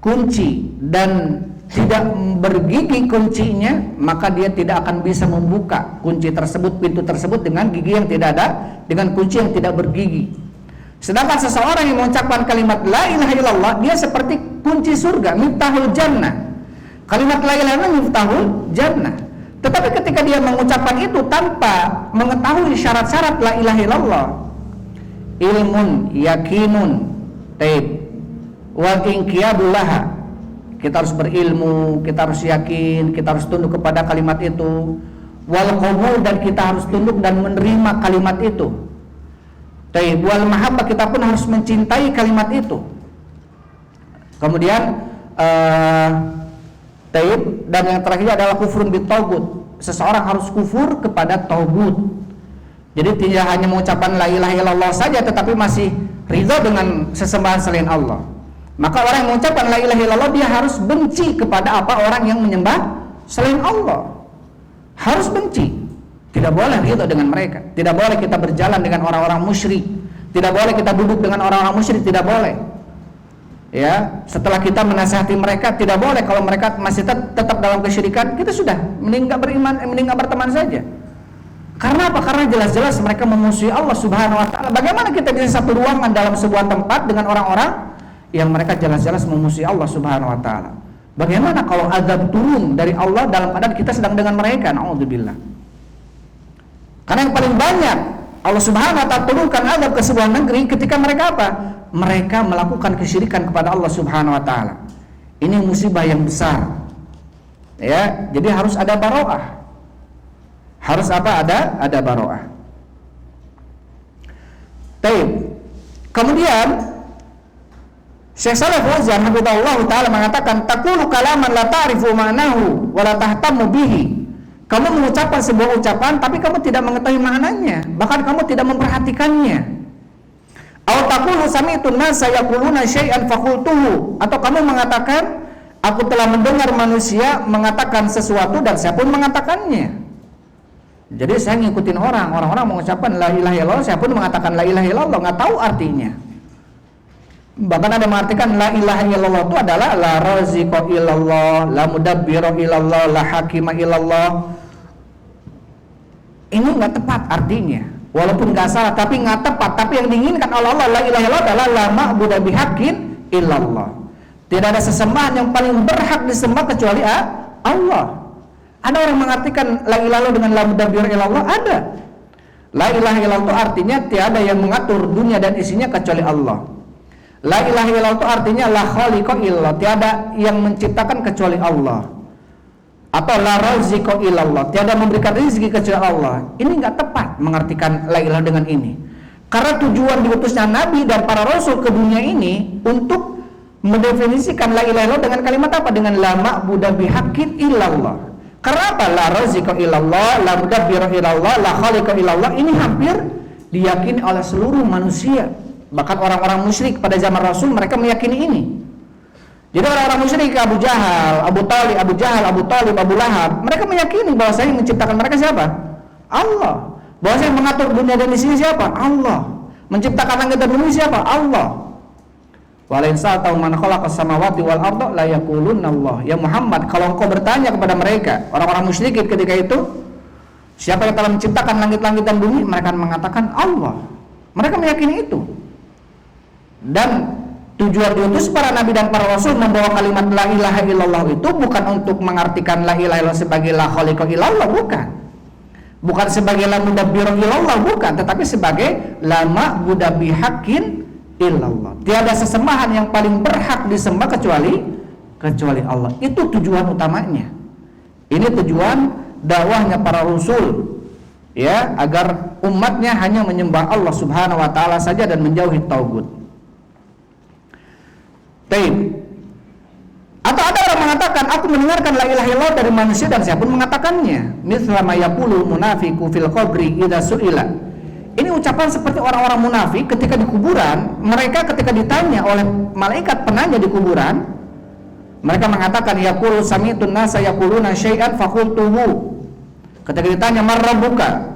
S1: kunci dan tidak bergigi kuncinya, maka dia tidak akan bisa membuka kunci tersebut, pintu tersebut dengan gigi yang tidak ada, dengan kunci yang tidak bergigi. Sedangkan seseorang yang mengucapkan kalimat la ilaha illallah, dia seperti kunci surga, miftahul jannah. Kalimat la ilaha illallah miftahul jannah. Tetapi ketika dia mengucapkan itu tanpa mengetahui syarat-syarat la ilaha illallah, ilmun yakinun taib wa inqiyadulaha, kita harus berilmu, kita harus yakin, kita harus tunduk kepada kalimat itu, wal qabul, dan kita harus tunduk dan menerima kalimat itu. Taib wal mahabbah, kita pun harus mencintai kalimat itu. Kemudian taib, dan yang terakhir adalah kufrun bitaghut. Seseorang harus kufur kepada taghut. Jadi tidak hanya mengucapkan la ilaha illallah saja tetapi masih ridha dengan sesembahan selain Allah. Maka orang yang mengucapkan la ilaha illallah, dia harus benci kepada apa orang yang menyembah selain Allah. Harus benci. Tidak boleh ridho dengan mereka. Tidak boleh kita berjalan dengan orang-orang musyrik. Tidak boleh kita duduk dengan orang-orang musyrik, tidak boleh. Ya, setelah kita menasihati mereka, tidak boleh kalau mereka masih tetap dalam kesyirikan, kita sudah mending nggak beriman, mending nggak berteman saja. Karena apa? Karena jelas-jelas mereka memusuhi Allah Subhanahu wa taala. Bagaimana kita bisa satu ruangan dalam sebuah tempat dengan orang-orang yang mereka jelas-jelas memusuhi Allah Subhanahu wa taala? Bagaimana kalau azab turun dari Allah dalam keadaan kita sedang dengan mereka? Na'udzubillah. Karena yang paling banyak Allah Subhanahu wa taala turunkan azab ke sebuah negeri ketika mereka apa? Mereka melakukan kesyirikan kepada Allah Subhanahu wa taala. Ini musibah yang besar. Ya, jadi harus ada baroah. Harus apa? Ada baroah. Baik. Kemudian Syekh Shalih Fauzan hafizahullah taala mengatakan taqulu kalaman la ta'rifu ma'nahu wa la tahtamu bihi. Kamu mengucapkan sebuah ucapan tapi kamu tidak mengetahui maknanya, bahkan kamu tidak memperhatikannya. Aw taqulu sami'tu an-nasa yaquluna syai'an faqultuhu, atau kamu mengatakan aku telah mendengar manusia mengatakan sesuatu dan saya pun mengatakannya. Jadi saya ngikutin orang mengucapkan la ilaha illallah, saya pun mengatakan la ilaha illallah, nggak tahu artinya. Bahkan ada mengartikan la ilaha illallah itu adalah la raziqa illallah, la mudabbira illallah, la hakima illallah. Ini nggak tepat artinya, walaupun nggak salah tapi nggak tepat. Tapi yang diinginkan oleh Allah la ilaha illallah adalah la ma'budu bihaqqin illallah. Tidak ada sesembahan yang paling berhak disembah kecuali Allah. Ada orang mengartikan la ilaha illallah dengan la mudabbira illallah, ada. La ilaha illallah itu artinya tiada yang mengatur dunia dan isinya kecuali Allah. La ilaha illallah itu artinya la khaliqa illallah, tiada yang menciptakan kecuali Allah. Atau la raziqa illallah, tiada memberikan rezeki kecuali Allah. Ini enggak tepat mengartikan la ilaha dengan ini. Karena tujuan diutusnya Nabi dan para rasul ke dunia ini untuk mendefinisikan la ilaha illallah dengan kalimat apa? Dengan la ma'budu bihaqqin illallah. Karena apa? La raziqa illallah, la mudabbira illallah, la khaliqa illallah. Ini hampir diyakini oleh seluruh manusia. Bahkan orang-orang musyrik pada zaman Rasul mereka meyakini ini. Jadi orang-orang musyrik Abu Jahal, Abu Talib, Abu Lahab, mereka meyakini bahwa yang menciptakan mereka siapa? Allah. Bahwa yang mengatur dunia dan isinya siapa? Allah. Menciptakan langit dan bumi siapa? Allah. Walain sa'atau man khalaqas samawati wal arda la yaqulunna Allah. Ya Muhammad, kalau engkau bertanya kepada mereka, orang-orang musyrik ketika itu, siapa yang telah menciptakan langit-langit dan bumi? Mereka mengatakan Allah. Mereka meyakini itu. Dan tujuan diutus para nabi dan para rasul membawa kalimat la ilaha illallah itu bukan untuk mengartikan la ilaha illallah sebagai la khaliqa illallah, bukan sebagai la mudabbira illallah, bukan, tetapi sebagai la ma'budu bihaqqin illallah. Tiada sesembahan yang paling berhak disembah kecuali Allah. Itu tujuan utamanya. Ini tujuan dakwahnya para rasul, ya, agar umatnya hanya menyembah Allah Subhanahu wa taala saja dan menjauhi tauhid. Baik. Atau ada orang mengatakan aku mendengarkan la ilaha illallah dari manusia dan saya pun mengatakannya. Mithla ma yaqulu munafiqu fil qabri idza su'ila. Ini ucapan seperti orang-orang munafik ketika di kuburan. Mereka ketika ditanya oleh malaikat penanya di kuburan, mereka mengatakan yaqulu sami'tun nasa yaquluna syai'an faqultuhu. Ketika ditanya man rabbuka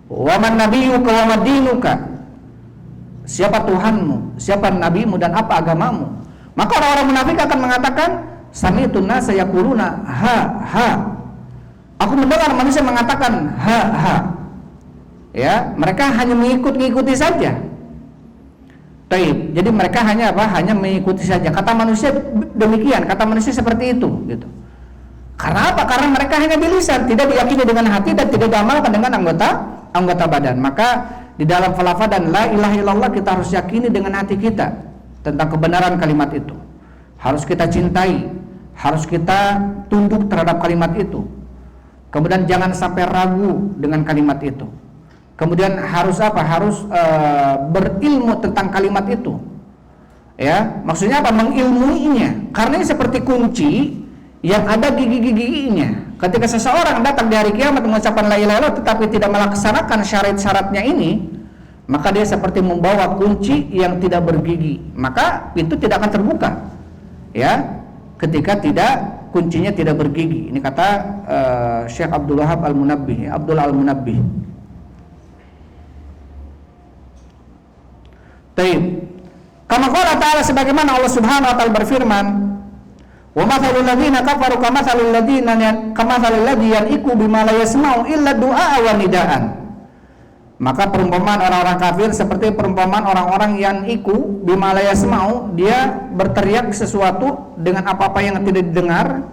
S1: wa man nabiyyuka wa madinuka, siapa Tuhanmu, siapa nabimu dan apa agamamu? Maka orang-orang munafik akan mengatakan sami'tun nasa yaquluna ha. Aku mendengar manusia mengatakan ha. Ya, mereka hanya mengikuti saja. Baik, jadi mereka hanya apa? Hanya mengikuti saja. Kata manusia demikian, kata manusia seperti itu, gitu. Karena apa? Karena mereka hanya di lisan, tidak diyakini dengan hati dan tidak diamalkan dengan anggota badan. Maka di dalam falafah dan la ilaha illallah kita harus yakini dengan hati kita tentang kebenaran kalimat itu. Harus kita cintai, harus kita tunduk terhadap kalimat itu. Kemudian jangan sampai ragu dengan kalimat itu. Kemudian harus apa? Harus berilmu tentang kalimat itu. Ya, maksudnya apa? Mengilmuinya. Karena ini seperti kunci yang ada gigi-giginya. Ketika seseorang datang di hari kiamat mengucapkan la ilaha illallah tetapi tidak melaksanakan syarat-syaratnya ini, maka dia seperti membawa kunci yang tidak bergigi. Maka pintu tidak akan terbuka. Ya, ketika tidak kuncinya tidak bergigi. Ini kata Syekh Abdul Wahab Al-Munabbih, Abdullah Al-Munabbih. Taib. Kama qala ta'ala, sebagaimana Allah Subhanahu wa taala berfirman, "Wa mathalul ladzina kafaru kamathalil ladzi yan'iqu bima la yasma'u illa du'a wa nidaan." Maka perumpamaan orang-orang kafir seperti perumpamaan orang-orang yang iku bima la yasma'u, dia berteriak sesuatu dengan apa-apa yang tidak didengar,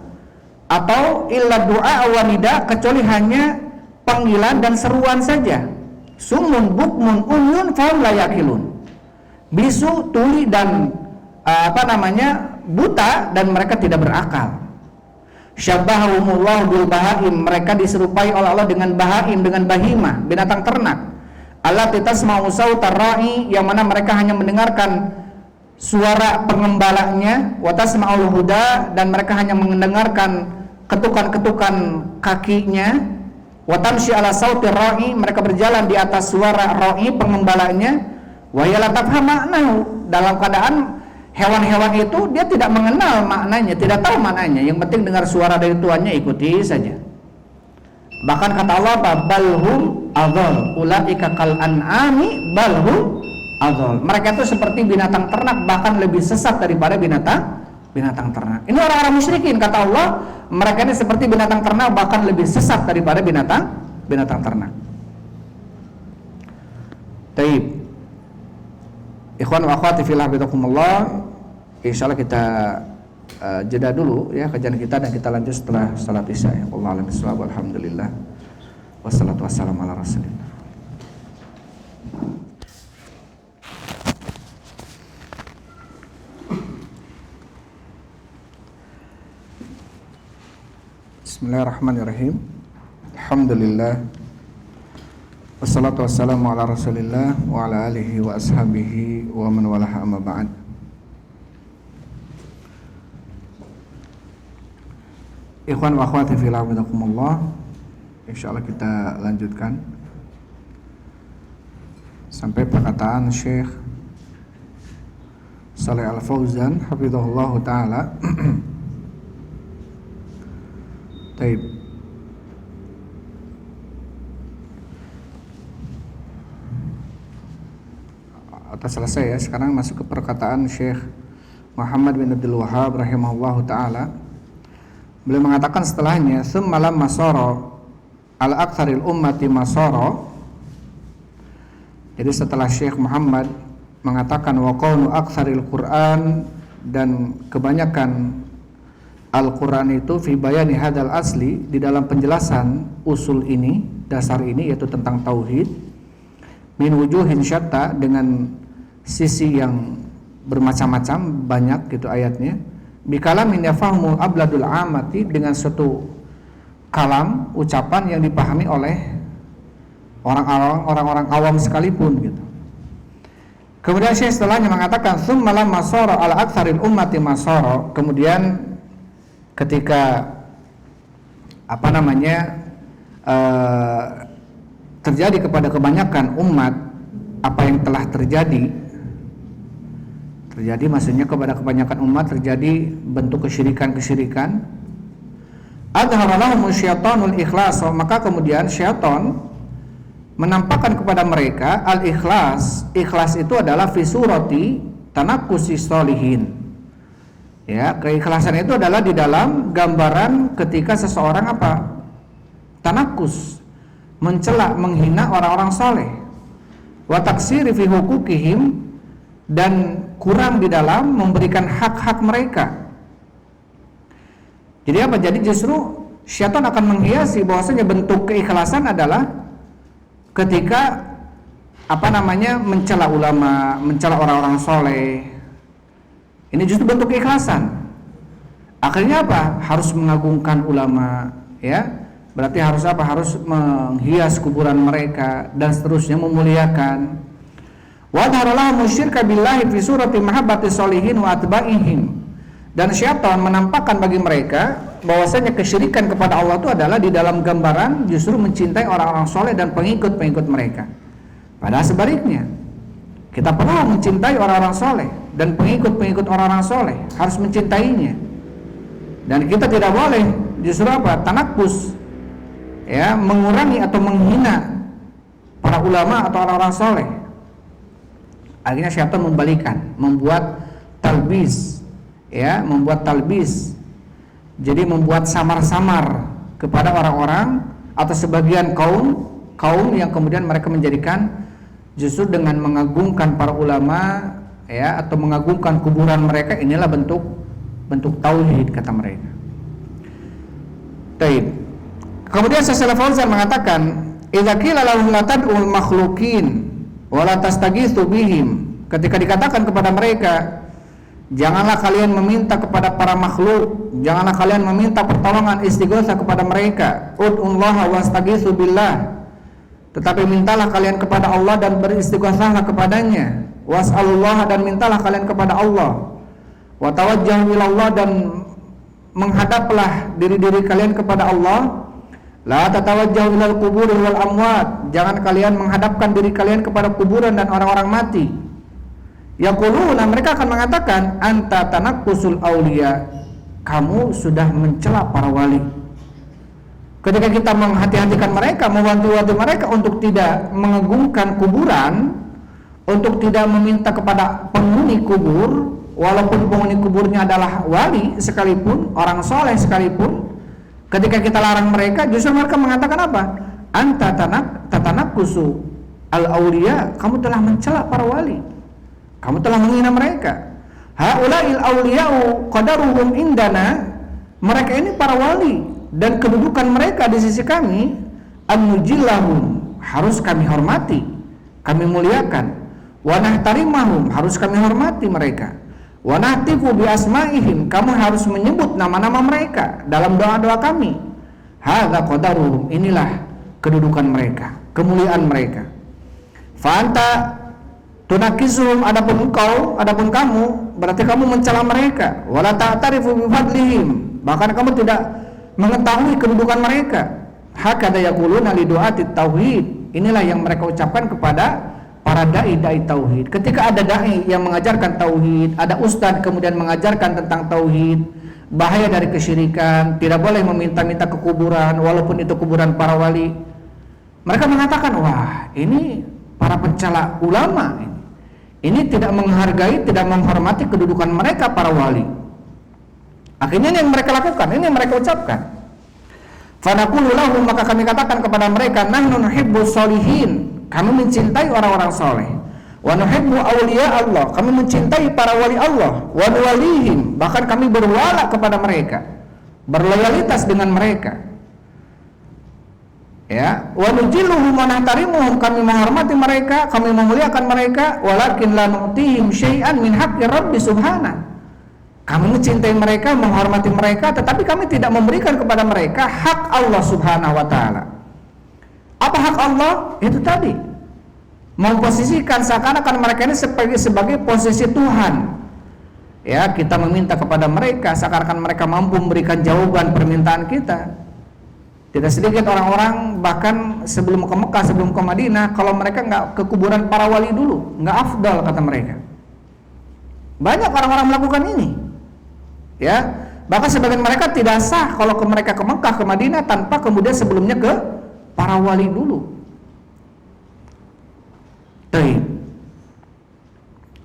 S1: atau illa du'a wa nida, kecuali hanya panggilan dan seruan saja. Sumun bukmun umyun fahum la yaqilun. Bisu, tuli dan buta, dan mereka tidak berakal. Syabbahumullahu bil bahaim, mereka diserupai oleh Allah dengan bahaim, dengan bahimah, binatang ternak. Allati tasma'u sautar ra'i, yang mana mereka hanya mendengarkan suara pengembalanya, wa tasma'ul huda, dan mereka hanya mendengarkan ketukan-ketukan kakinya, wa tamshi ala sautir ra'i, mereka berjalan di atas suara ra'i pengembalanya, wa yala tafham maknahu, dalam keadaan hewan-hewan itu dia tidak mengenal maknanya, tidak tahu maknanya, yang penting dengar suara dari tuannya ikuti saja. Bahkan kata Allah, balhum adhal ulaika kal an'ami balhum adhal, mereka itu seperti binatang ternak, bahkan lebih sesat daripada binatang ternak. Ini orang-orang musyrikin, kata Allah, mereka ini seperti binatang ternak, bahkan lebih sesat daripada binatang ternak. Taib. Ikhwan wa akhwati fillah bidakumullah, insyaallah kita jeda dulu ya kajian kita, dan kita lanjut setelah salat isya ya. Wallahu a'lam bishawab. Alhamdulillah. Wassalatu wassalamu ala rasulillah. Bismillahirrahmanirrahim. Alhamdulillah. Wassalatu wassalamu ala rasulillah wa ala alihi wa ashabihi wa man walaha amma ba'd. Ikhwan wa akhwati fillah bidakumullah, insyaallah kita lanjutkan sampai perkataan Syekh Shalih Al-Fauzan hafizahullah taala. Taib. Atas selesai ya, sekarang masuk ke perkataan Syekh Muhammad bin Abdul Wahhab rahimahullah taala. Beliau mengatakan setelahnya, summalam masoro al-aktsaril ummati masoro. Jadi setelah Syekh Muhammad mengatakan wa qaunu aktsaril Qur'an, dan kebanyakan Al-Quran itu fi bayani hadal asli, di dalam penjelasan usul ini, dasar ini, yaitu tentang tauhid, min wujuhin syatta, dengan sisi yang bermacam-macam, banyak gitu ayatnya, bikalamin yafahmu abladul amati, dengan suatu kalam, ucapan yang dipahami oleh orang-orang awam sekalipun gitu. Kemudian Syekh setelahnya mengatakan tsumma lamma sara ala aktsaril ummati masara, kemudian ketika terjadi kepada kebanyakan umat apa yang telah terjadi maksudnya kepada kebanyakan umat terjadi bentuk kesyirikan, adhara lahum syaitanul ikhlas, maka kemudian syaitan menampakkan kepada mereka al-ikhlas. Ikhlas itu adalah fi surati tanakkusi sholihin. Ya, keikhlasan itu adalah di dalam gambaran ketika seseorang tanakkus, mencela, menghina orang-orang soleh, wa taksiri fi hukukihim, dan kurang di dalam memberikan hak-hak mereka. Jadi jadi justru syaitan akan menghiasi bahwasanya bentuk keikhlasan adalah ketika mencela ulama, mencela orang-orang soleh. Ini justru bentuk keikhlasan. Akhirnya harus mengagungkan ulama, ya. Berarti harus harus menghias kuburan mereka dan seterusnya, memuliakan. Wa dharalahu musyirka billahi fi surati mahabbati sholihin wa atba'ihim. Dan syaitan menampakkan bagi mereka bahwasanya kesyirikan kepada Allah itu adalah di dalam gambaran justru mencintai orang-orang soleh dan pengikut-pengikut mereka. Padahal sebaliknya, kita perlu mencintai orang-orang soleh dan pengikut-pengikut orang-orang soleh, harus mencintainya. Dan kita tidak boleh justru apa? Tanakkus, ya, mengurangi atau menghina para ulama atau orang-orang soleh. Akhirnya syaitan membalikan, membuat talbis, ya, membuat talbis. Jadi membuat samar-samar kepada orang-orang atau sebagian kaum yang kemudian mereka menjadikan justru dengan mengagungkan para ulama, ya, atau mengagungkan kuburan mereka, inilah bentuk tauhid kata mereka. Taib. Kemudian Syaikh Fauzan mengatakan, "Idza qila lahum la tad'ul makhluqin wa la tastaghitsu bihim." Ketika dikatakan kepada mereka, janganlah kalian meminta kepada para makhluk, janganlah kalian meminta pertolongan istighotsah kepada mereka. Ud'ullaha wastaghitsu billah. Tetapi mintalah kalian kepada Allah dan beristighotsahlah kepadanya. Was'alullaha, dan mintalah kalian kepada Allah. Wa tawajjahu ilallah, dan menghadaplah diri-diri kalian kepada Allah. La tatawajjahu ilal quburi wal amwat. Jangan kalian menghadapkan diri kalian kepada kuburan dan orang-orang mati. Yaquluna, mereka akan mengatakan, anta tanakkusul auliya, kamu sudah mencela para wali. Ketika kita menghati-hatikan mereka, membantu-bantu mereka untuk tidak mengagungkan kuburan, untuk tidak meminta kepada penghuni kubur, walaupun penghuni kuburnya adalah wali sekalipun, orang soleh sekalipun, ketika kita larang mereka, justru mereka mengatakan apa? Anta tatanakkusu al-auliya, kamu telah mencela para wali, kamu telah menghina mereka. Haula'il auliya'u qadaruhum indana, mereka ini para wali dan kedudukan mereka di sisi kami, an-nujillahum, harus kami hormati, kami muliakan. Wa nahtarimahum, harus kami hormati mereka. Wa nahtifu bi asma'ihim, kamu harus menyebut nama-nama mereka dalam doa-doa kami. Hadza qadaruhum, inilah kedudukan mereka, kemuliaan mereka. Fa anta tunakisuhum, adapun engkau, adapun kamu, berarti kamu mencela mereka. Wala ta'tarifu bi fadlihim, bahkan kamu tidak mengetahui kedudukan mereka. Hakada yaquluna li du'ati tauhid, inilah yang mereka ucapkan kepada para dai-dai tauhid. Ketika ada dai yang mengajarkan tauhid, ada ustadz kemudian mengajarkan tentang tauhid, bahaya dari kesyirikan, tidak boleh meminta-minta ke kuburan walaupun itu kuburan para wali. Mereka mengatakan, wah, ini para pencela ulama ini tidak menghargai, tidak menghormati kedudukan mereka para wali. Akhirnya ini yang mereka lakukan, ini yang mereka ucapkan. Fanaqulu lahum, maka kami katakan kepada mereka, nahnu nuhibbus sholihin, kami mencintai orang-orang soleh. Wa nuhibbu awliya Allah, kami mencintai para wali Allah. Wa nuwalihim, bahkan kami berwala kepada mereka, berloyalitas dengan mereka. Ya, wa nujilluhum wa nahtarimuhum, kami menghormati mereka, kami memuliakan mereka. Walakin la nu'tihim syai'an min haqqi Rabbi subhanahu, kami mencintai mereka, menghormati mereka, tetapi kami tidak memberikan kepada mereka hak Allah subhanahu wa ta'ala. Apa hak Allah? Itu tadi, memposisikan seakan-akan mereka ini sebagai posisi Tuhan. Ya, kita meminta kepada mereka seakan-akan mereka mampu memberikan jawaban permintaan kita. Tidak sedikit orang-orang bahkan sebelum ke Mekah, sebelum ke Madinah, kalau mereka nggak ke kuburan para wali dulu, nggak afdal kata mereka. Banyak orang-orang melakukan ini. Ya, bahkan sebagian mereka tidak sah kalau mereka ke Mekah, ke Madinah tanpa kemudian sebelumnya ke para wali dulu. Baik.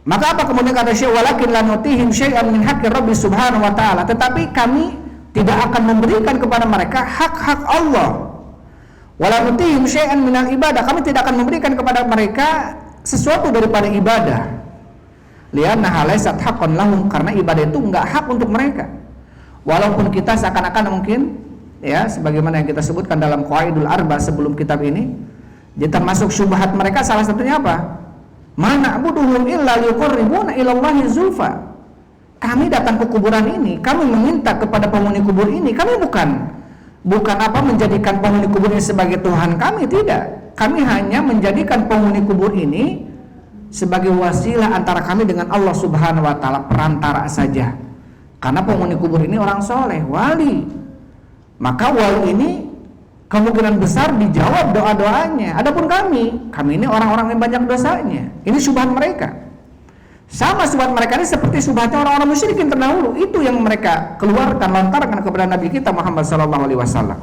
S1: Maka apa kemudian kata Syekh, walakin la nutihim syai'an min haqqi Rabbi subhanahu wa ta'ala, tetapi kami tidak akan memberikan kepada mereka hak-hak Allah. Wala nutihim syai'an minal ibadah, kami tidak akan memberikan kepada mereka sesuatu daripada ibadah. Liannaha laysat haqqan lahum, karena ibadah itu enggak hak untuk mereka. Walaupun kita seakan-akan mungkin, ya, sebagaimana yang kita sebutkan dalam Qawaidul Arba sebelum kitab ini, jadi termasuk syubhat mereka salah satunya apa? Mana abuduhum illa liqarribuna ilallahi zulfa. Kami datang ke kuburan ini, kami meminta kepada penghuni kubur ini, kami bukan apa menjadikan penghuni kubur ini sebagai Tuhan kami, tidak. Kami hanya menjadikan penghuni kubur ini sebagai wasilah antara kami dengan Allah subhanahu wa ta'ala, perantara saja. Karena penghuni kubur ini orang soleh, wali, maka wali ini kemungkinan besar dijawab doa-doanya. Adapun kami ini orang-orang yang banyak dosanya. Ini syubhat mereka. Sama subhat mereka ini seperti subhatnya orang-orang musyrikin terdahulu. Itu yang mereka keluarkan, lontarkan kepada Nabi kita Muhammad sallallahu alaihi wasallam.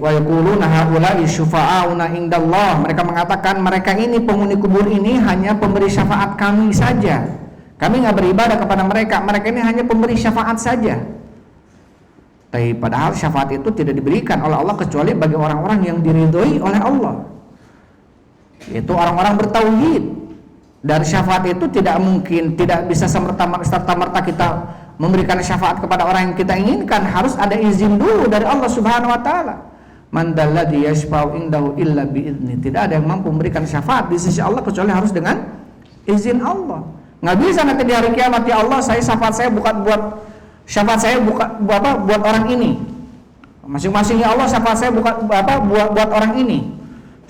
S1: Wa yaquluna haula'i syufa'auna indallah. Mereka mengatakan mereka ini penghuni kubur ini hanya pemberi syafaat kami saja. Kami enggak beribadah kepada mereka. Mereka ini hanya pemberi syafaat saja. Tapi padahal syafaat itu tidak diberikan oleh Allah kecuali bagi orang-orang yang diridhoi oleh Allah. Yaitu orang-orang bertauhid. Dari syafaat itu tidak mungkin, tidak bisa serta-merta kita memberikan syafaat kepada orang yang kita inginkan. Harus ada izin dulu dari Allah Subhanahu wa taala. Man dalladzi yashfa'u indahu illa bi'izni. Tidak ada yang mampu memberikan syafaat di sisi Allah kecuali harus dengan izin Allah. Nggak bisa nanti di hari kiamat, ya Allah, syafaat saya bukan buat orang ini. Masing-masing, ya Allah, syafaat saya buat orang ini.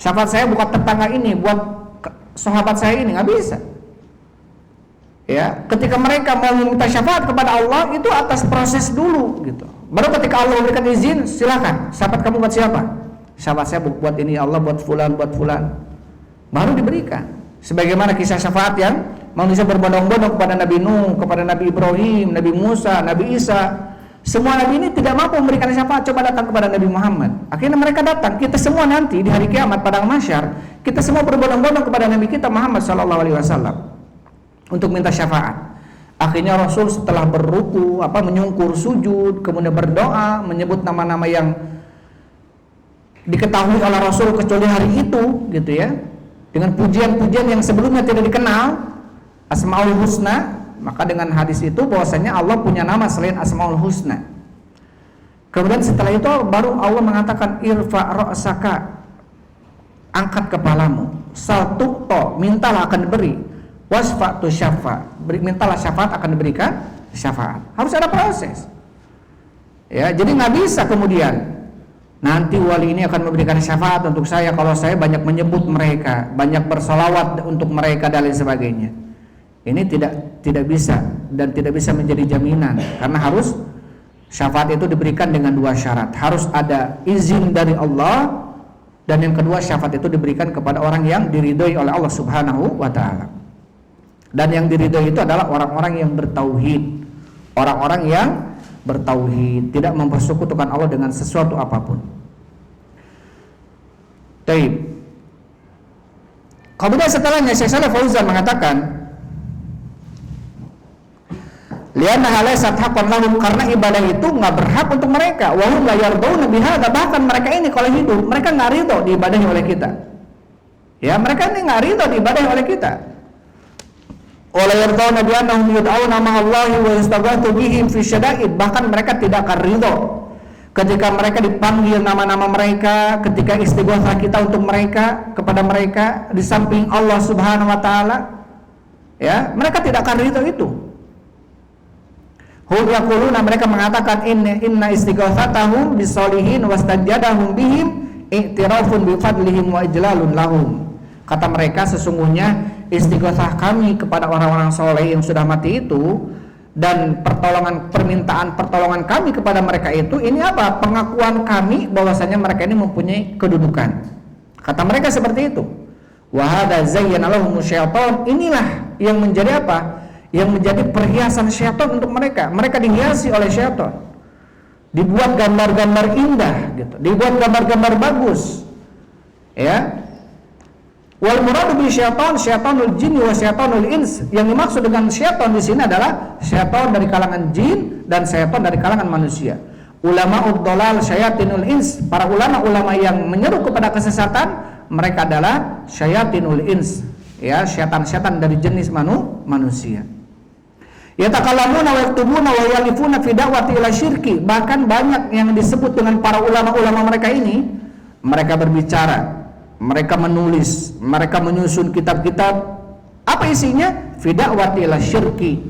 S1: Syafaat saya bukan tetangga ini, buat sahabat saya ini. Nggak bisa. Ya, ketika mereka mau meminta syafaat kepada Allah itu atas proses dulu gitu. Baru ketika Allah memberikan izin, silakan. Syafaat kamu buat siapa? Syafaat saya buat ini, Allah buat fulan, baru diberikan. Sebagaimana kisah syafaat yang manusia berbondong-bondong kepada Nabi Nuh, kepada Nabi Ibrahim, Nabi Musa, Nabi Isa. Semua nabi ini tidak mampu memberikan syafaat, coba datang kepada Nabi Muhammad. Akhirnya mereka datang. Kita semua nanti di hari kiamat padang mahsyar, kita semua berbondong-bondong kepada Nabi kita Muhammad sallallahu alaihi wasallam untuk minta syafaat. Akhirnya Rasul setelah berruku, menyungkur sujud, kemudian berdoa, menyebut nama-nama yang diketahui oleh Rasul kecuali hari itu, gitu ya. Dengan pujian-pujian yang sebelumnya tidak dikenal, Asmaul Husna. Maka dengan hadis itu bahwasanya Allah punya nama selain Asmaul Husna. Kemudian setelah itu baru Allah mengatakan irfa ra'saka, angkat kepalamu, saltu'to, mintalah akan diberi, wasfa'tu syafa', mintalah syafaat akan diberikan syafaat. Harus ada proses. Ya, jadi nggak bisa kemudian nanti wali ini akan memberikan syafaat untuk saya kalau saya banyak menyebut mereka, banyak bersolawat untuk mereka dan lain sebagainya. Ini tidak bisa dan tidak bisa menjadi jaminan, karena harus syafaat itu diberikan dengan dua syarat. Harus ada izin dari Allah, dan yang kedua syafaat itu diberikan kepada orang yang diridhoi oleh Allah Subhanahu wa taala. Dan yang diridhoi itu adalah orang-orang yang bertauhid. Orang-orang yang bertauhid, tidak mempersekutukan Allah dengan sesuatu apapun. Taib. Kemudian setelahnya Syekh Shalih Fauzan mengatakan, lianna halaysat haqqan lahum, karena ibadah itu nggak berhak untuk mereka. Wa hum la yarduna bihadza, bahkan mereka ini kalau hidup mereka nggak ridho diibadahi oleh kita. Ya, mereka ini nggak ridho diibadahi oleh kita. Wala yarduna bi annahum yud'auna ma Allahi wa yastaghathu bihim fi syada'id, bahkan mereka tidak akan ridho ketika mereka dipanggil nama-nama mereka, ketika istighatsah kita untuk mereka, kepada mereka di samping Allah Subhanahu wa taala. Ya, mereka tidak akan ridho itu. Hum yaquluna, mereka mengatakan inna istighatsatahum bisolihin wastajadahum bihim i'tirafun bi fadlihim wa ijlalun lahum. Kata mereka, sesungguhnya istighatsah kami kepada orang-orang soleh yang sudah mati itu, dan permintaan pertolongan kami kepada mereka itu, ini apa? Pengakuan kami bahwasanya mereka ini mempunyai kedudukan. Kata mereka seperti itu. Wa hadza zayyana lahum syaitan, inilah yang menjadi apa? Yang menjadi perhiasan syaitan untuk mereka. Mereka dihiasi oleh syaitan. Dibuat gambar-gambar indah gitu. Dibuat gambar-gambar bagus. Ya. Wal muradu bi syaitan syaitanul jinni wa syaitanul ins. Yang dimaksud dengan syaitan di sini adalah syaitan dari kalangan jin dan syaitan dari kalangan manusia. Ulama'ud dhalal syayatinul ins. Para ulama-ulama yang menyeru kepada kesesatan, mereka adalah syayatinul ins. Ya, syaitan-syaitan dari jenis manusia. Yatakallamuna wa yaktubuna wa yalifuna fi da'wati ila syirki. Bahkan banyak yang disebut dengan para ulama-ulama mereka ini, mereka berbicara, mereka menulis, mereka menyusun kitab-kitab. Apa isinya? Fi da'wati ila syirki,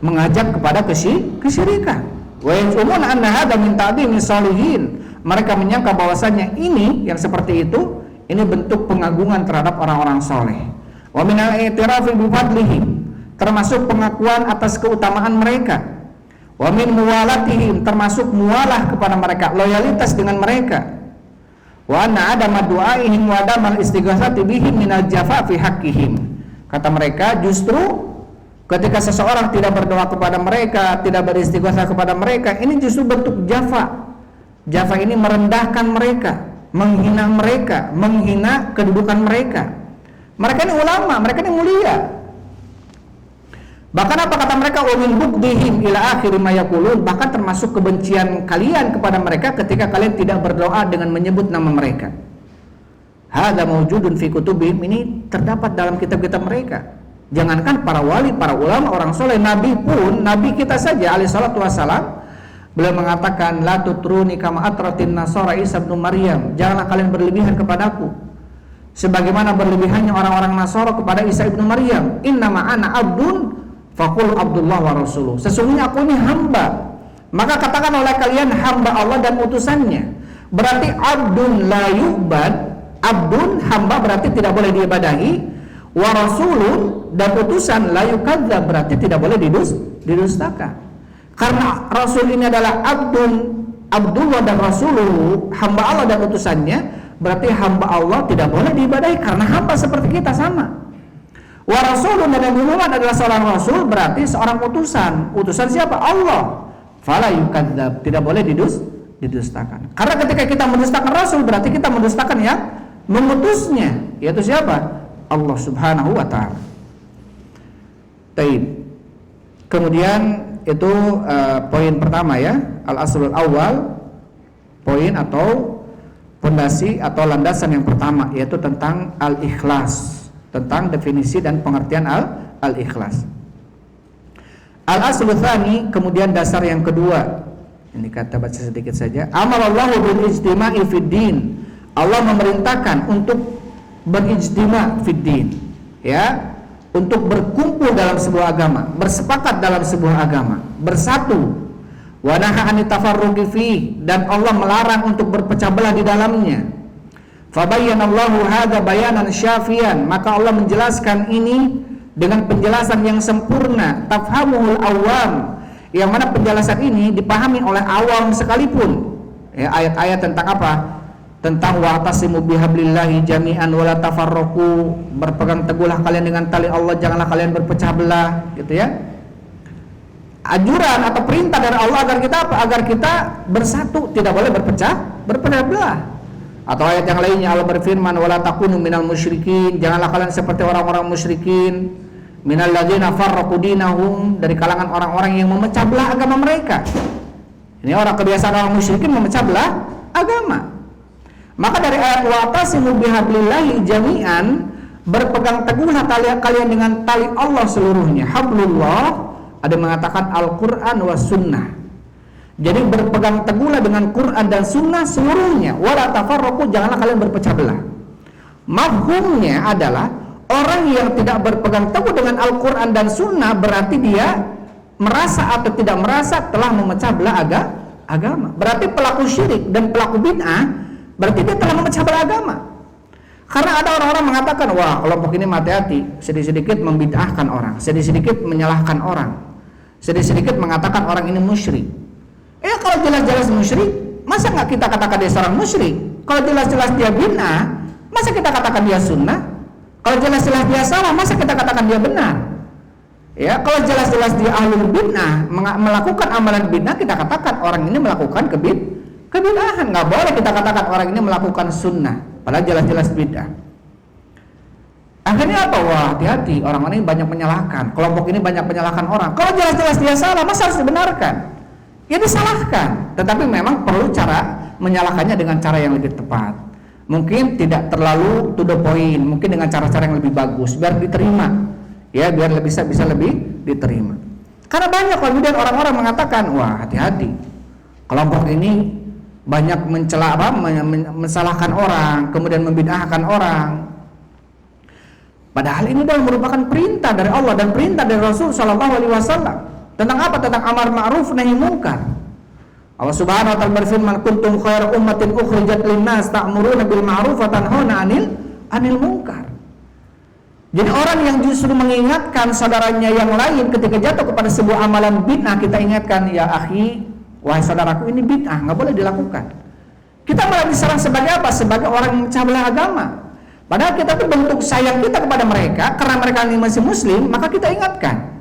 S1: mengajak kepada kesyirikan. Wa yazumuna anna hadza min ta'dhimi shalihin. Mereka menyangka bahwasanya ini yang seperti itu, ini bentuk pengagungan terhadap orang-orang soleh. Wa min al-i'tirafi bi fadlihim, termasuk pengakuan atas keutamaan mereka. Wa min muwalatihim, termasuk mualah kepada mereka, loyalitas dengan mereka. Wa anna adama du'aihim wa adamal istighatsati bihim minal jafa fi haqqihim, Kata mereka justru ketika seseorang tidak berdoa kepada mereka, tidak beristighosa kepada mereka, ini justru bentuk jafa. Jafa ini merendahkan mereka, menghina kedudukan mereka. Mereka ini ulama, mereka ini mulia. Bahkan apa kata mereka, wa min bughdihim ila akhir ma yaqulun, bahkan termasuk kebencian kalian kepada mereka ketika kalian tidak berdoa dengan menyebut nama mereka. Hadza mawjudun fi kutubihim, ini terdapat dalam kitab-kitab mereka. Jangankan para wali, para ulama, orang soleh, nabi pun, nabi kita saja alaihi salatu wassalam, beliau mengatakan la tutruni kama atratin nasara Isa bin Maryam, janganlah kalian berlebihan kepadaku sebagaimana berlebihannya orang-orang Nasara kepada Isa ibnu Maryam. Innama ana abdun faqul Abdullah wa rasuluh, sesungguhnya aku ini hamba, maka katakan oleh kalian hamba Allah dan utusannya. Berarti abdun la yu'bad, abdun hamba berarti tidak boleh diibadahi, wa rasulun dan utusan la yukadzdzab berarti tidak boleh didustakan. Karena rasul ini adalah Abdullah dan rasuluhu, hamba Allah dan utusannya, berarti hamba Allah tidak boleh diibadahi karena hamba seperti kita sama. Wa rasulun dan Muhammad adalah seorang rasul, berarti seorang utusan. Utusan siapa? Allah. Fala yukadzdzab, tidak boleh didustakan. Karena ketika kita mendustakan rasul berarti kita mendustakan yang mengutusnya, yaitu siapa? Allah Subhanahu wa taala. Baik. Kemudian itu poin pertama ya, al-aslul awal, poin atau pondasi atau landasan yang pertama, yaitu tentang al-ikhlas, tentang definisi dan pengertian al-ikhlas. Al-aslul tsani, kemudian dasar yang kedua. Ini kata baca sedikit saja. Amarallahu bil ijtima'i fid din. Allah memerintahkan untuk berijtima fid din, ya, untuk berkumpul dalam sebuah agama, bersepakat dalam sebuah agama, bersatu. Wa nahaa an tafarruqi fi, dan Allah melarang untuk berpecah belah di dalamnya. Fa bayyanallahu hadza bayanan syafian, maka Allah menjelaskan ini dengan penjelasan yang sempurna, tafhamuhul awam, yang mana penjelasan ini dipahami oleh awam sekalipun. Ya, ayat-ayat tentang apa? Tentang wa'tasimu bihablillahi jami'an wala tafarraqu, berpegang teguhlah kalian dengan tali Allah, janganlah kalian berpecah belah, gitu ya. Anjuran atau perintah dari Allah agar kita apa? Agar kita bersatu, tidak boleh berpecah belah. Atau ayat yang lainnya Allah berfirman wala takunu minal musyrikin, janganlah kalian seperti orang-orang musyrikin, minal ladzina farraqu dinahum, dari kalangan orang-orang yang memecah belah agama mereka. Ini orang kebiasaan orang musyrikin memecah belah agama. Maka dari ayat wa'tasimu bihablillahi jami'an, berpegang teguhlah kalian dengan tali Allah seluruhnya. Hablullah, ada mengatakan Al-Quran wa sunnah. Jadi berpegang teguhlah dengan Quran dan sunnah seluruhnya. Wala tafarraqu, janganlah kalian berpecah belah. Mafhumnya adalah orang yang tidak berpegang teguh dengan Al-Quran dan sunnah berarti dia merasa atau tidak merasa telah memecah belah agama. Berarti pelaku syirik dan pelaku bid'ah, berarti dia telah memecah belah agama. Karena ada orang-orang mengatakan, wah kelompok ini hati-hati, sedikit-sedikit membid'ahkan orang, sedikit-sedikit menyalahkan orang, sedikit-sedikit mengatakan orang ini musyrik. Kalau jelas-jelas musyrik, masa nggak kita katakan dia seorang musyrik? Kalau jelas-jelas dia bid'ah, masa kita katakan dia sunnah? Kalau jelas-jelas dia salah, masa kita katakan dia benar? Ya, kalau jelas-jelas dia ahlul bid'ah, melakukan amalan bid'ah, kita katakan orang ini melakukan kebid'ahan. Nggak boleh kita katakan orang ini melakukan sunnah, padahal jelas-jelas bid'ah. Akhirnya apa? Wah, hati-hati, orang ini banyak menyalahkan, kelompok ini banyak menyalahkan orang. Kalau jelas-jelas dia salah, masa harus dibenarkan? Ya disalahkan, tetapi memang perlu cara menyalahkannya dengan cara yang lebih tepat. Mungkin tidak terlalu to the point, mungkin dengan cara-cara yang lebih bagus biar diterima. Ya, biar bisa lebih diterima. Karena banyak kemudian orang-orang mengatakan, wah hati-hati, kelompok ini banyak mencela, mensalahkan orang, kemudian membid'ahkan orang. Padahal ini adalah merupakan perintah dari Allah dan perintah dari Rasul Shallallahu Alaihi Wasallam. Tentang apa? Tentang amar ma'ruf nahi munkar. Allah Subhanahu wa taala berfirman, kuntum khairu ummatin ukhrijat lin-nas ta'muruna bil ma'ruf wa tanhauna 'anil munkar. Jadi orang yang justru mengingatkan saudaranya yang lain ketika jatuh kepada sebuah amalan bid'ah, kita ingatkan, ya akhi, wahai saudaraku, ini bid'ah, nggak boleh dilakukan. Kita malah diserang sebagai apa? Sebagai orang yang memecah belah agama. Padahal kita tuh bentuk sayang kita kepada mereka karena mereka ini masih muslim, maka kita ingatkan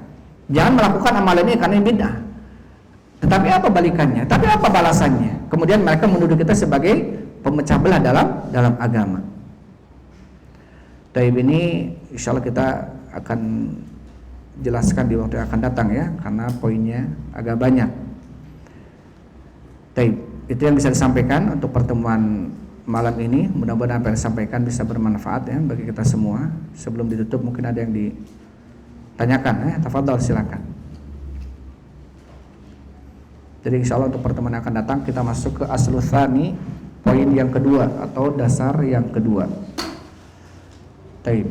S1: jangan melakukan amalan ini karena ini bid'ah. Tetapi apa balikannya? Tapi apa balasannya? Kemudian mereka menuduh kita sebagai pemecah belah dalam agama. Taib ini insya Allah kita akan jelaskan di waktu yang akan datang ya, karena poinnya agak banyak. Taib, itu yang bisa disampaikan untuk pertemuan malam ini. Mudah-mudahan apa yang disampaikan bisa bermanfaat ya bagi kita semua. Sebelum ditutup mungkin ada yang ditanyakan ya, tafadhol silakan. Jadi insya Allah untuk pertemuan yang akan datang kita masuk ke aslu tsani, poin yang kedua atau dasar yang kedua. Taib.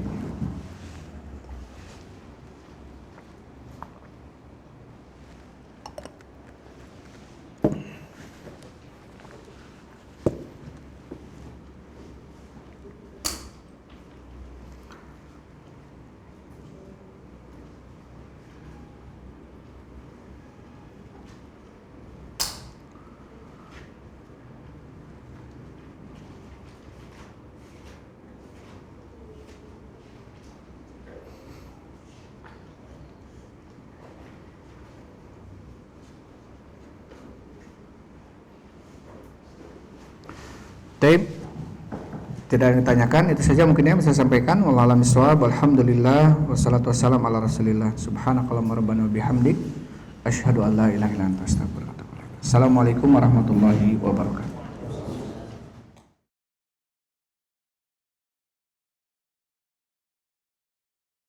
S1: Taib, tidak ada yang ditanyakan, itu saja mungkin yang bisa saya sampaikan. Wallahu a'lam bishawab. Alhamdulillah wassalatu wassalamu ala Rasulillah. Subhanakallahumma rabbana wa bihamdik asyhadu an la ilaha illa anta astaghfiruka wa atubu ilaik. Assalamualaikum warahmatullahi wabarakatuh.